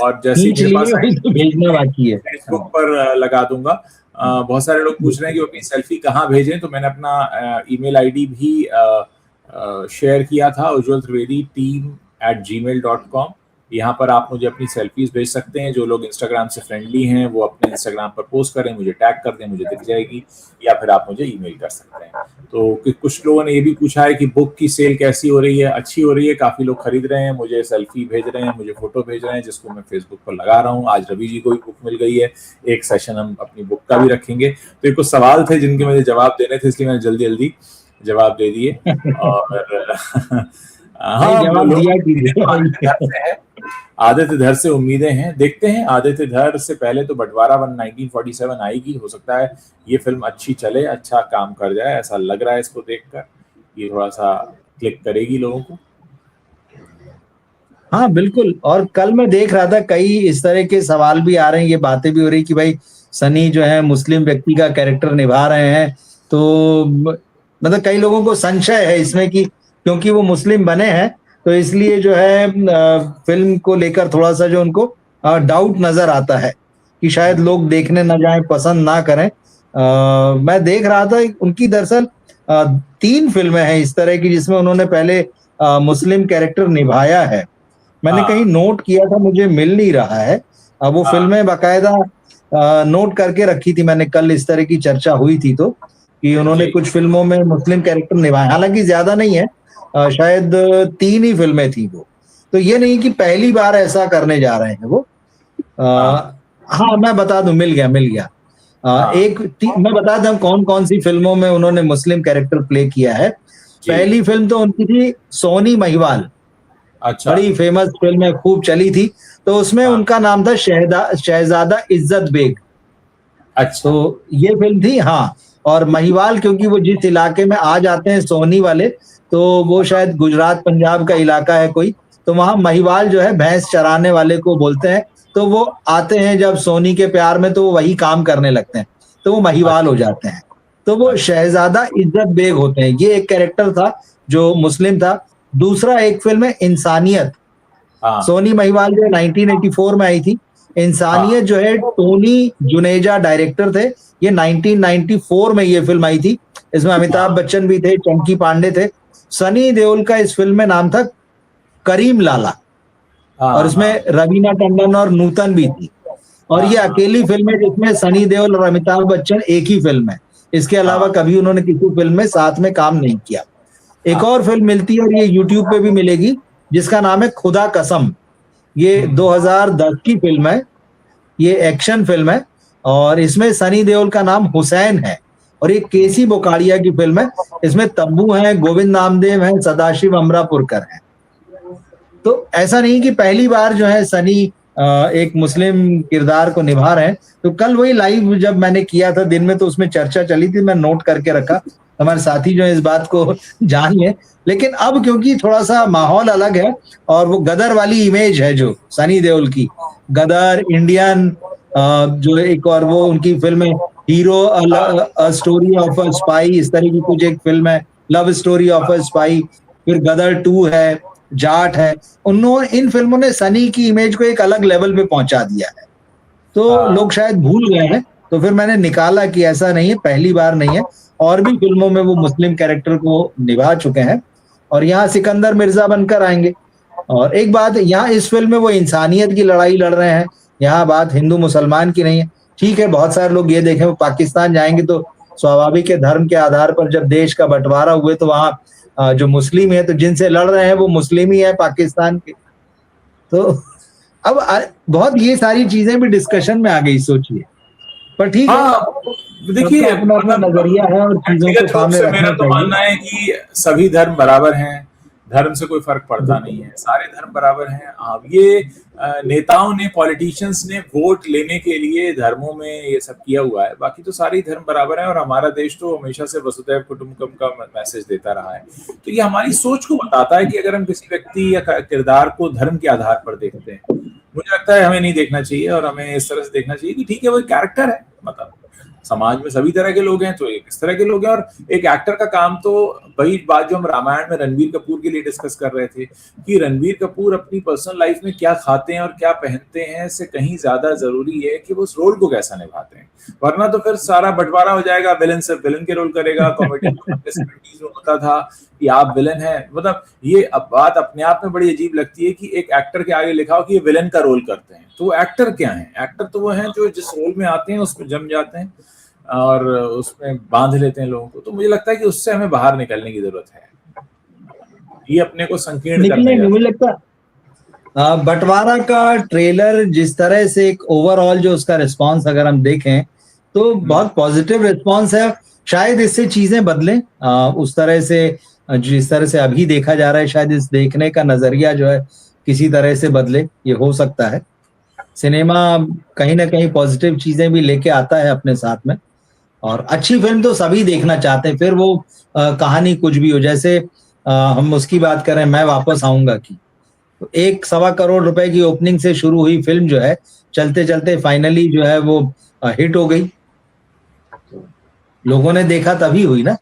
और जैसे मेरे पास तो भेजना बाकी है, फेसबुक पर लगा दूंगा। बहुत सारे लोग पूछ रहे हैं कि वो अपनी सेल्फी कहाँ भेजें, तो मैंने अपना ईमेल आईडी भी शेयर किया था, ujjaltrivedi@gmail.com। यहाँ पर आप मुझे अपनी सेल्फीज भेज सकते हैं। जो लोग इंस्टाग्राम से फ्रेंडली हैं वो अपने इंस्टाग्राम पर पोस्ट करें, मुझे टैग कर दें, मुझे दिख जाएगी, या फिर आप मुझे ईमेल कर सकते हैं। तो कुछ लोगों ने ये भी पूछा है कि बुक की सेल कैसी हो रही है। अच्छी हो रही है, काफी लोग खरीद रहे हैं, मुझे सेल्फी भेज रहे हैं, मुझे फोटो भेज रहे हैं, जिसको मैं फेसबुक पर लगा रहा हूँ। आज रवि जी को भी बुक मिल गई है, एक सेशन हम अपनी बुक का भी रखेंगे। तो ये कुछ सवाल थे जिनके मुझे जवाब देने थे, इसलिए मैंने जल्दी जल्दी जवाब दे दिए। और हाँ, जवाब दिया आदित्य धर से उम्मीदें हैं, देखते हैं। आदित्य धर से पहले तो बंटवारा 1947 आएगी, हो सकता है ये फिल्म अच्छी चले, अच्छा काम कर जाए, ऐसा लग रहा है इसको देखकर। ये थोड़ा सा क्लिक करेगी लोगों को। हाँ बिल्कुल। और कल मैं देख रहा था कई इस तरह के सवाल भी आ रहे हैं, ये बातें भी हो रही कि भाई सनी जो है मुस्लिम व्यक्ति का कैरेक्टर निभा रहे हैं, तो मतलब कई लोगों को संशय है इसमें कि क्योंकि वो मुस्लिम बने हैं तो इसलिए जो है फिल्म को लेकर थोड़ा सा जो उनको डाउट नजर आता है कि शायद लोग देखने ना जाएं, पसंद ना करें। मैं देख रहा था उनकी दरअसल 3 फिल्में हैं इस तरह की जिसमें उन्होंने पहले मुस्लिम कैरेक्टर निभाया है। मैंने कहीं नोट किया था, मुझे मिल नहीं रहा है। अब वो फिल्में बाकायदा नोट करके रखी थी मैंने, कल इस तरह की चर्चा हुई थी तो कि उन्होंने कुछ फिल्मों में मुस्लिम कैरेक्टर निभाए, हालांकि ज्यादा नहीं है, शायद 3 ही फिल्में थी वो। तो ये नहीं कि पहली बार ऐसा करने जा रहे हैं वो। हाँ मैं बता दूं, मिल गया। मैं बता दूं कौन कौन सी फिल्मों में उन्होंने मुस्लिम कैरेक्टर प्ले किया है। पहली फिल्म तो उनकी थी सोनी महिवाल, अच्छा, बड़ी फेमस फिल्म है, खूब चली थी। तो उसमें उनका नाम था शहजादा इज्जत बेग। अच्छा, तो ये फिल्म थी। हाँ, और महिवाल क्योंकि वो जिस इलाके में आ जाते हैं सोनी वाले, तो वो शायद गुजरात पंजाब का इलाका है कोई, तो वहां महिवाल जो है भैंस चराने वाले को बोलते हैं। तो वो आते हैं जब सोनी के प्यार में तो वो वही काम करने लगते हैं, तो वो महिवाल हो जाते हैं। तो वो शहजादा इज्जत बेग होते हैं। ये एक कैरेक्टर था जो मुस्लिम था। दूसरा एक फिल्म है इंसानियत, सोनी महिवाल जो 1984 में आई थी। इंसानियत जो है टोनी जुनेजा डायरेक्टर थे। ये 1994 में ये फिल्म आई थी। इसमें अमिताभ बच्चन भी थे, चंकी पांडे थे। सनी देओल का इस फिल्म में नाम था करीम लाला, और इसमें रवीना टंडन और नूतन भी थी। और ये अकेली फिल्म है जिसमें सनी देओल और अमिताभ बच्चन एक ही फिल्म है। इसके अलावा कभी उन्होंने किसी फिल्म में साथ में काम नहीं किया। एक और फिल्म मिलती है और ये यूट्यूब पे भी मिलेगी, जिसका नाम है खुदा कसम। ये 2010 की फिल्म है, ये एक्शन फिल्म है और इसमें सनी देओल का नाम हुसैन है और ये केसी बोकाड़िया की फिल्म है। इसमें तब्बू हैं, गोविंद नामदेव हैं, सदाशिव अमरापुरकर हैं। तो ऐसा नहीं कि पहली बार जो है सनी एक मुस्लिम किरदार को निभा रहे हैं। तो कल वही लाइव जब मैंने किया था दिन में, तो उसमें चर्चा चली थी, मैं नोट करके रखा, हमारे साथी जो है इस बात को जान लें। लेकिन अब क्योंकि थोड़ा सा माहौल अलग है और वो गदर वाली इमेज है जो सनी देओल की, गदर इंडियन, जो एक और वो उनकी फिल्म है hero a story of a spy, इस तरह की कुछ एक फिल्म है, love story of a spy, फिर गदर 2 है, जाट है। उन्होंने इन फिल्मों ने सनी की इमेज को एक अलग लेवल पे पहुंचा दिया है, तो लोग शायद भूल गए हैं। तो फिर मैंने निकाला कि ऐसा नहीं है, पहली बार नहीं है, और भी फिल्मों में वो मुस्लिम कैरेक्टर को निभा चुके हैं और यहाँ सिकंदर मिर्जा बनकर आएंगे। और एक बात, यहाँ इस फिल्म में वो इंसानियत की लड़ाई लड़ रहे हैं, यहाँ बात हिंदू मुसलमान की नहीं है। ठीक है, बहुत सारे लोग ये देखें वो पाकिस्तान जाएंगे तो स्वाभाविक है धर्म के आधार पर जब देश का बंटवारा हुए तो वहाँ जो मुस्लिम है तो जिनसे लड़ रहे हैं वो मुस्लिम ही है पाकिस्तान के। तो अब बहुत ये सारी चीजें भी डिस्कशन में आ गई, सोचिए। पर ठीक है, देखिए अपना अपना नजरिया है और चीजों को सामने रखना मेरा तो चाहिए। मानना है कि सभी धर्म बराबर हैं, धर्म से कोई फर्क पड़ता नहीं है, सारे धर्म बराबर हैं। अब ये नेताओं ने, पॉलिटिशियंस ने वोट लेने के लिए धर्मों में ये सब किया हुआ है, बाकी तो सारे धर्म बराबर हैं। और हमारा देश तो हमेशा से वसुधैव कुटुंबकम का मैसेज देता रहा है। तो ये हमारी सोच को बताता है कि अगर हम किसी व्यक्ति या किरदार को धर्म के आधार पर देखते हैं, मुझे लगता है हमें नहीं देखना चाहिए, और हमें इस तरह से देखना चाहिए कि ठीक है वो कैरेक्टर है, मतलब समाज में सभी तरह के लोग हैं तो एक इस तरह के लोग हैं। और एक एक्टर का काम तो, वही बात जो हम रामायण में रणबीर कपूर के लिए डिस्कस कर रहे थे कि रणबीर कपूर अपनी पर्सनल लाइफ में क्या खाते हैं और क्या पहनते हैं से कहीं ज्यादा जरूरी है कि वो उस रोल को कैसा निभाते हैं। वरना तो फिर सारा बंटवारा हो जाएगा, विलन सिर्फ विलन के रोल करेगा। कॉमेडी में होता था कि आप विलन हैं, मतलब ये अब बात अपने आप में बड़ी अजीब लगती है कि एक एक्टर के आगे लिखा हो कि ये विलन का रोल करते हैं, तो वो एक्टर क्या है? एक्टर तो वो हैं जो जिस रोल में आते हैं उसमें जम जाते हैं और उसमें बांध लेते हैं लोगों को। तो मुझे लगता है कि उससे हमें बाहर निकलने की जरूरत है, ये अपने को संकीर्ण करने का। मुझे लगता है बंटवारा का ट्रेलर जिस तरह से एक ओवरऑल जो उसका रिस्पांस अगर हम देखें तो बहुत पॉजिटिव रिस्पांस है। शायद इससे चीजें बदलें, उस तरह से जिस तरह से अभी देखा जा रहा है, शायद इस देखने का नजरिया जो है किसी तरह से बदले, ये हो सकता है। सिनेमा कहीं ना कहीं पॉजिटिव चीजें भी लेके आता है अपने साथ में, और अच्छी फिल्म तो सभी देखना चाहते हैं, फिर वो कहानी कुछ भी हो। जैसे हम उसकी बात करें, मैं वापस आऊंगा की, तो 1.25 करोड़ रुपए की ओपनिंग से शुरू हुई फिल्म जो है चलते चलते फाइनली जो है वो हिट हो गई। लोगों ने देखा तभी हुई ना।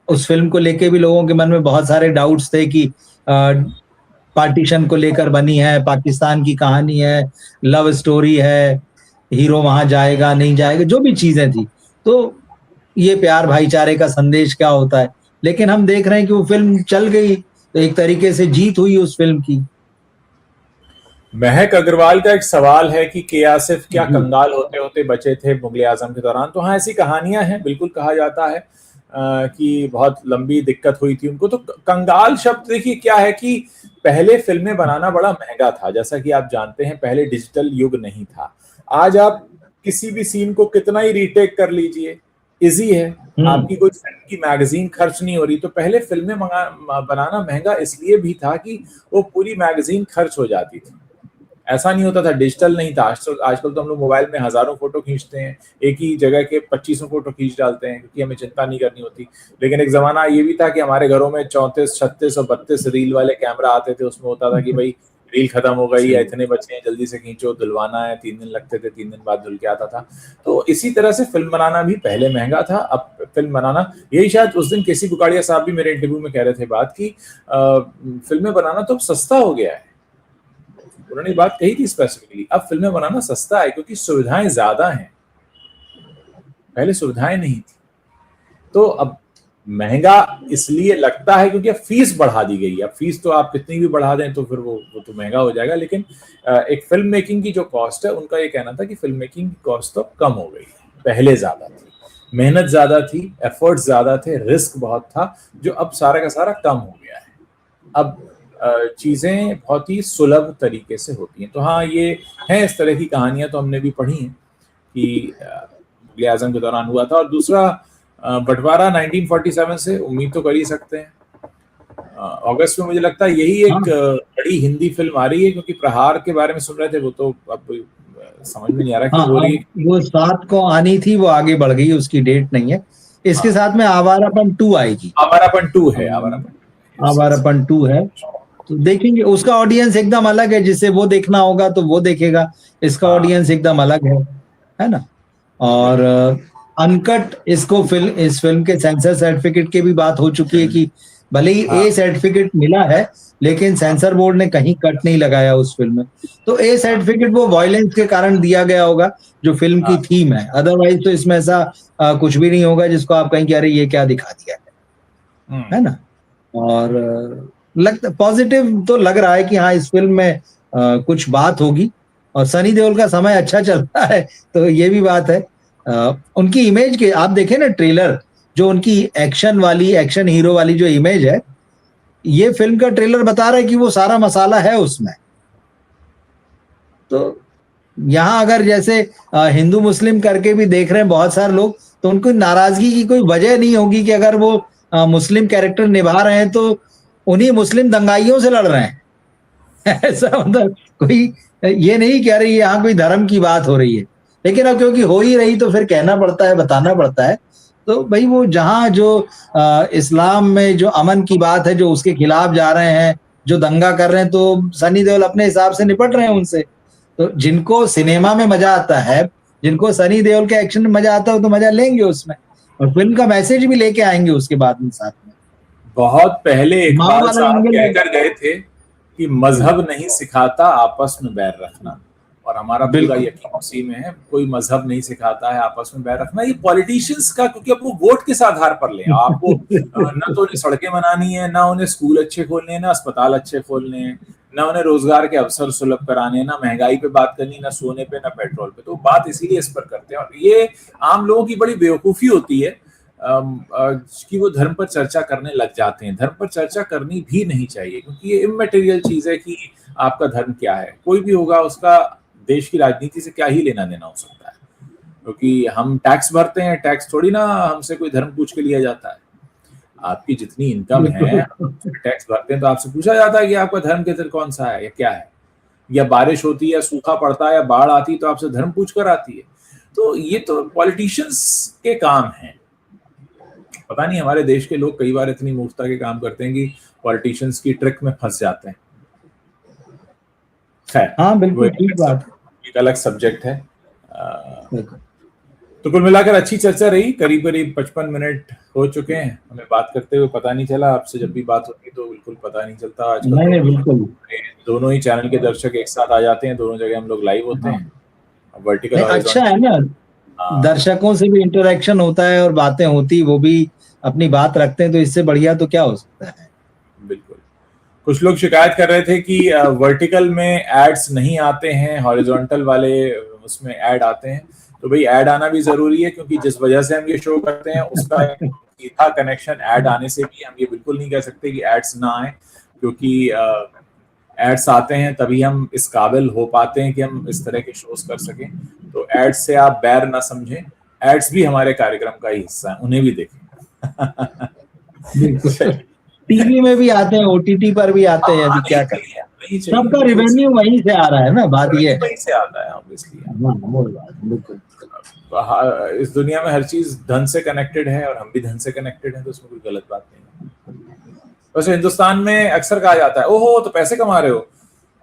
उस फिल्म को लेके भी लोगों के मन में बहुत सारे डाउट्स थे कि पार्टीशन को लेकर बनी है, पाकिस्तान की कहानी है, लव स्टोरी है, हीरो वहां जाएगा नहीं जाएगा, जो भी चीजें थी, तो ये प्यार भाईचारे का संदेश क्या होता है। लेकिन हम देख रहे हैं कि वो फिल्म चल गई, तो एक तरीके से जीत हुई उस फिल्म की। महक अग्रवाल का एक सवाल है कि के आसिफ क्या कंगाल होते होते बचे थे मुगले आजम के दौरान? तो हाँ, ऐसी कहानियां हैं, बिल्कुल कहा जाता है कि बहुत लंबी दिक्कत हुई थी उनको। तो कंगाल शब्द देखिए क्या है कि पहले फिल्में बनाना बड़ा महंगा था, जैसा कि आप जानते हैं, पहले डिजिटल युग नहीं था। आज आप किसी भी सीन को कितना ही रीटेक कर लीजिए, इजी है, आपकी कोई फिल्म की मैगजीन खर्च नहीं हो रही। तो पहले फिल्में बनाना महंगा इसलिए भी था कि वो पूरी मैगजीन खर्च हो जाती थी, ऐसा नहीं होता था, डिजिटल नहीं था। आजकल तो हम लोग मोबाइल में हजारों फोटो खींचते हैं, एक ही जगह के 2500 फोटो खींच डालते हैं क्योंकि हमें चिंता नहीं करनी होती। लेकिन एक जमाना ये भी था कि हमारे घरों में 34, 36 और 32 रील वाले कैमरा आते थे। उसमें होता था कि भाई रील खत्म हो गई या इतने बचे हैं, जल्दी से खींचो, धुलवाना है, 3 दिन लगते थे, 3 दिन बाद धुल के आता था। तो इसी तरह से फिल्म बनाना भी पहले महंगा था, अब फिल्म बनाना, यही शायद उस दिन केसी बुकाड़िया साहब भी मेरे इंटरव्यू में कह रहे थे बात की, फिल्में बनाना तो सस्ता हो गया है। उन्होंने बात कही थी स्पेसिफिकली, अब फिल्में बनाना सस्ता है क्योंकि सुविधाएं ज्यादा हैं, पहले सुविधाएं नहीं थी। तो अब महंगा इसलिए लगता है क्योंकि अब फीस बढ़ा दी गई है। अब फीस तो आप कितनी भी बढ़ा दें तो फिर वो तो महंगा हो जाएगा। लेकिन एक फिल्म मेकिंग की जो कॉस्ट है, उनका ये कहना था कि फिल्म मेकिंग की कॉस्ट तो कम हो गई, पहले ज्यादा थी, मेहनत ज्यादा थी, एफर्ट्स ज्यादा थे, रिस्क बहुत था, जो अब सारा का सारा कम हो गया है। अब चीजें बहुत ही सुलभ तरीके से होती हैं। तो हाँ, ये है, इस तरह की कहानियां तो हमने भी पढ़ी हैं कि मुगले आजम के दौरान हुआ था। और दूसरा बंटवारा 1947 से उम्मीद तो कर ही सकते हैं। अगस्त में मुझे लगता है यही एक बड़ी हिंदी फिल्म आ रही है, क्योंकि प्रहार के बारे में सुन रहे थे, वो तो अब समझ में नहीं आ रहा कि हो रही है। वो 7 को आनी थी, वो आगे बढ़ गई, उसकी डेट नहीं है। इसके साथ में आवारापन 2 आएगी। आवारापन 2 है, आवारापन 2 है, तो देखेंगे। उसका ऑडियंस एकदम अलग है, जिसे वो देखना होगा तो वो देखेगा, इसका ऑडियंस एकदम अलग है ना। और अनकट इस फिल्म के सेंसर सर्टिफिकेट की भी बात हो चुकी है कि भले ही ए सर्टिफिकेट मिला है, लेकिन सेंसर बोर्ड ने कहीं कट नहीं लगाया उस फिल्म में। तो ए सर्टिफिकेट वो वायलेंस के कारण दिया गया होगा, जो फिल्म की थीम है। अदरवाइज तो इसमें ऐसा कुछ भी नहीं होगा जिसको आप कहें कि अरे ये क्या दिखा दिया है ना। और पॉजिटिव तो लग रहा है कि हाँ, इस फिल्म में कुछ बात होगी। और सनी देओल का समय अच्छा चल रहा है, तो ये भी बात है। उनकी इमेज के आप देखें ना, ट्रेलर जो उनकी एक्शन हीरो वाली जो इमेज है, ये फिल्म का ट्रेलर बता रहा है कि वो सारा मसाला है उसमें। तो यहाँ अगर जैसे हिंदू मुस्लिम करके भी देख रहे हैं बहुत सारे लोग, तो उनको नाराजगी की कोई वजह नहीं होगी कि अगर वो मुस्लिम कैरेक्टर निभा रहे हैं तो उन्हीं मुस्लिम दंगाइयों से लड़ रहे हैं। ऐसा मतलब कोई ये नहीं कह रही यहाँ कोई धर्म की बात हो रही है, लेकिन अब क्योंकि हो ही रही तो फिर कहना पड़ता है, बताना पड़ता है। तो भाई वो जहाँ जो इस्लाम में जो अमन की बात है, जो उसके खिलाफ जा रहे हैं, जो दंगा कर रहे हैं, तो सनी देओल अपने हिसाब से निपट रहे हैं उनसे। तो जिनको सिनेमा में मजा आता है, जिनको सनी देओल के एक्शन में मजा आता है, वो तो मजा लेंगे उसमें, और फिल्म का मैसेज भी लेके आएंगे उसके बाद में साथ में। बहुत पहले इकबाल साहब एंगल है। कहकर गए थे कि मजहब नहीं सिखाता आपस में बैर रखना, और हमारा पूरा बिल्कुल। यकीन उसी में है। कोई मजहब नहीं सिखाता है आपस में बैर रखना। ये पॉलिटिशियंस का, क्योंकि अब वो वोट किस आधार पर लें आपको, ना तो उन्हें सड़कें बनानी है, ना उन्हें स्कूल अच्छे खोलने हैं, ना अस्पताल अच्छे खोलने हैं, ना उन्हें रोजगार के अवसर सुलभ कराने हैं, ना महंगाई पे बात करनी, ना सोने पे, ना पेट्रोल पे। तो बात इसीलिए इस पर करते हैं, और ये आम लोगों की बड़ी बेवकूफी होती है कि वो धर्म पर चर्चा करने लग जाते हैं। धर्म पर चर्चा करनी भी नहीं चाहिए, क्योंकि ये इमैटेरियल चीज है कि आपका धर्म क्या है। कोई भी होगा, उसका देश की राजनीति से क्या ही लेना देना हो सकता है, क्योंकि हम टैक्स भरते हैं, टैक्स थोड़ी ना हमसे कोई धर्म पूछ के लिया जाता है। आपकी जितनी इनकम है, टैक्स भरते हैं तो आपसे पूछा जाता है कि आपका धर्म के कौन सा है या क्या है, या बारिश होती है, सूखा पड़ता है या बाढ़ आती है तो आपसे धर्म पूछ कर आती है। तो ये तो पॉलिटिशियंस के काम है। पता नहीं हमारे देश के लोग कई बार इतनी मूर्खता के काम करते हैं कि पॉलिटिशियंस की ट्रिक में फंस जाते हैं। खैर, हाँ बिल्कुल ठीक बात, एक अलग सब्जेक्ट है। तो कुल मिलाकर अच्छी चर्चा रही। करीब करीब 55 मिनट हो चुके हैं हमें बात करते हुए, पता नहीं चला। आपसे जब भी बात होती है तो बिल्कुल पता नहीं चलता। आजकल नहीं बिल्कुल, दोनों ही चैनल के दर्शक एक साथ आ जाते हैं, दोनों जगह हम लोग लाइव होते हैं। वर्टिकल अच्छा है ना, दर्शकों से भी इंटरेक्शन होता है और बातें होती, वो भी अपनी बात रखते हैं, तो इससे बढ़िया तो क्या हो सकता है। बिल्कुल। कुछ लोग शिकायत कर रहे थे कि वर्टिकल में एड्स नहीं आते हैं, हॉरिजॉन्टल वाले उसमें ऐड आते हैं। तो भाई ऐड आना भी जरूरी है, क्योंकि जिस वजह से हम ये शो करते हैं उसका सीधा कनेक्शन ऐड आने से भी। हम ये बिल्कुल नहीं कह सकते कि एड्स ना आए, क्योंकि एड्स आते हैं तभी हम इस काबिल हो पाते हैं कि हम इस तरह के शोज कर सकें। तो एड्स से आप बैर ना समझें, एड्स भी हमारे कार्यक्रम का ही हिस्सा है, उन्हें भी देखें। टीवी में भी आते हैं, ओटीटी पर भी आते हैं, अभी क्या करें, सबका रिवेन्यू वहीं से आ रहा है ना, बात ये है, वहीं से आता है ऑब्वियसली। इस दुनिया में हर चीज धन से कनेक्टेड है, और हम भी धन से कनेक्टेड हैं, तो उसमें कोई गलत बात नहीं है। वैसे हिंदुस्तान में अक्सर कहा जाता है, ओहो तो पैसे कमा रहे हो,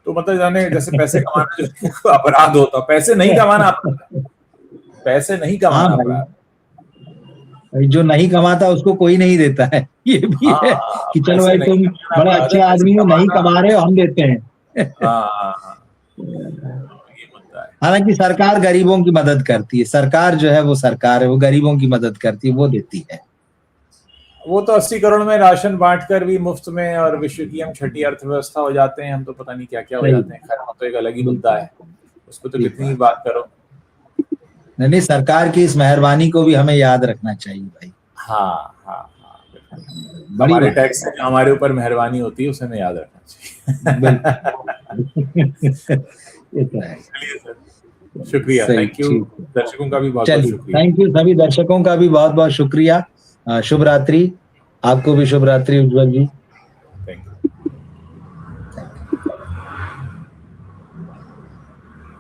तो मतलब जाने जैसे पैसे कमाना जो अपराध होता। पैसे नहीं कमाना, पैसे नहीं कमाना अपराध। जो नहीं कमाता उसको कोई नहीं देता है, ये भी है कि चलो भाई तुम बड़े अच्छे आदमी हो, नहीं कमा रहे हो, हम देते हैं। हालांकि सरकार गरीबों की मदद करती है, सरकार जो है वो सरकार है, वो गरीबों की मदद करती है, वो देती है। वो तो 80 करोड़ में राशन बांटकर भी मुफ्त में, और विश्व की हम छठी अर्थव्यवस्था हो जाते हैं, हम तो पता नहीं क्या क्या हो जाते हैं। खैर वो तो एक अलग ही मुद्दा है, उसको तो कितनी ही बात करो। नहीं, सरकार की इस मेहरबानी को भी हमें याद रखना चाहिए भाई। हाँ हाँ हाँ, हमारे टैक्स से हमारे ऊपर मेहरबानी होती है, उसे हमें याद रखना चाहिए। ये तो है। चलिए सर, शुक्रिया, थैंक यू। दर्शकों का भी बहुत बहुत शुक्रिया। थैंक यू, सभी दर्शकों का भी बहुत बहुत शुक्रिया। शुभ रात्रि, आपको भी शुभ रात्रि उज्जवल जी।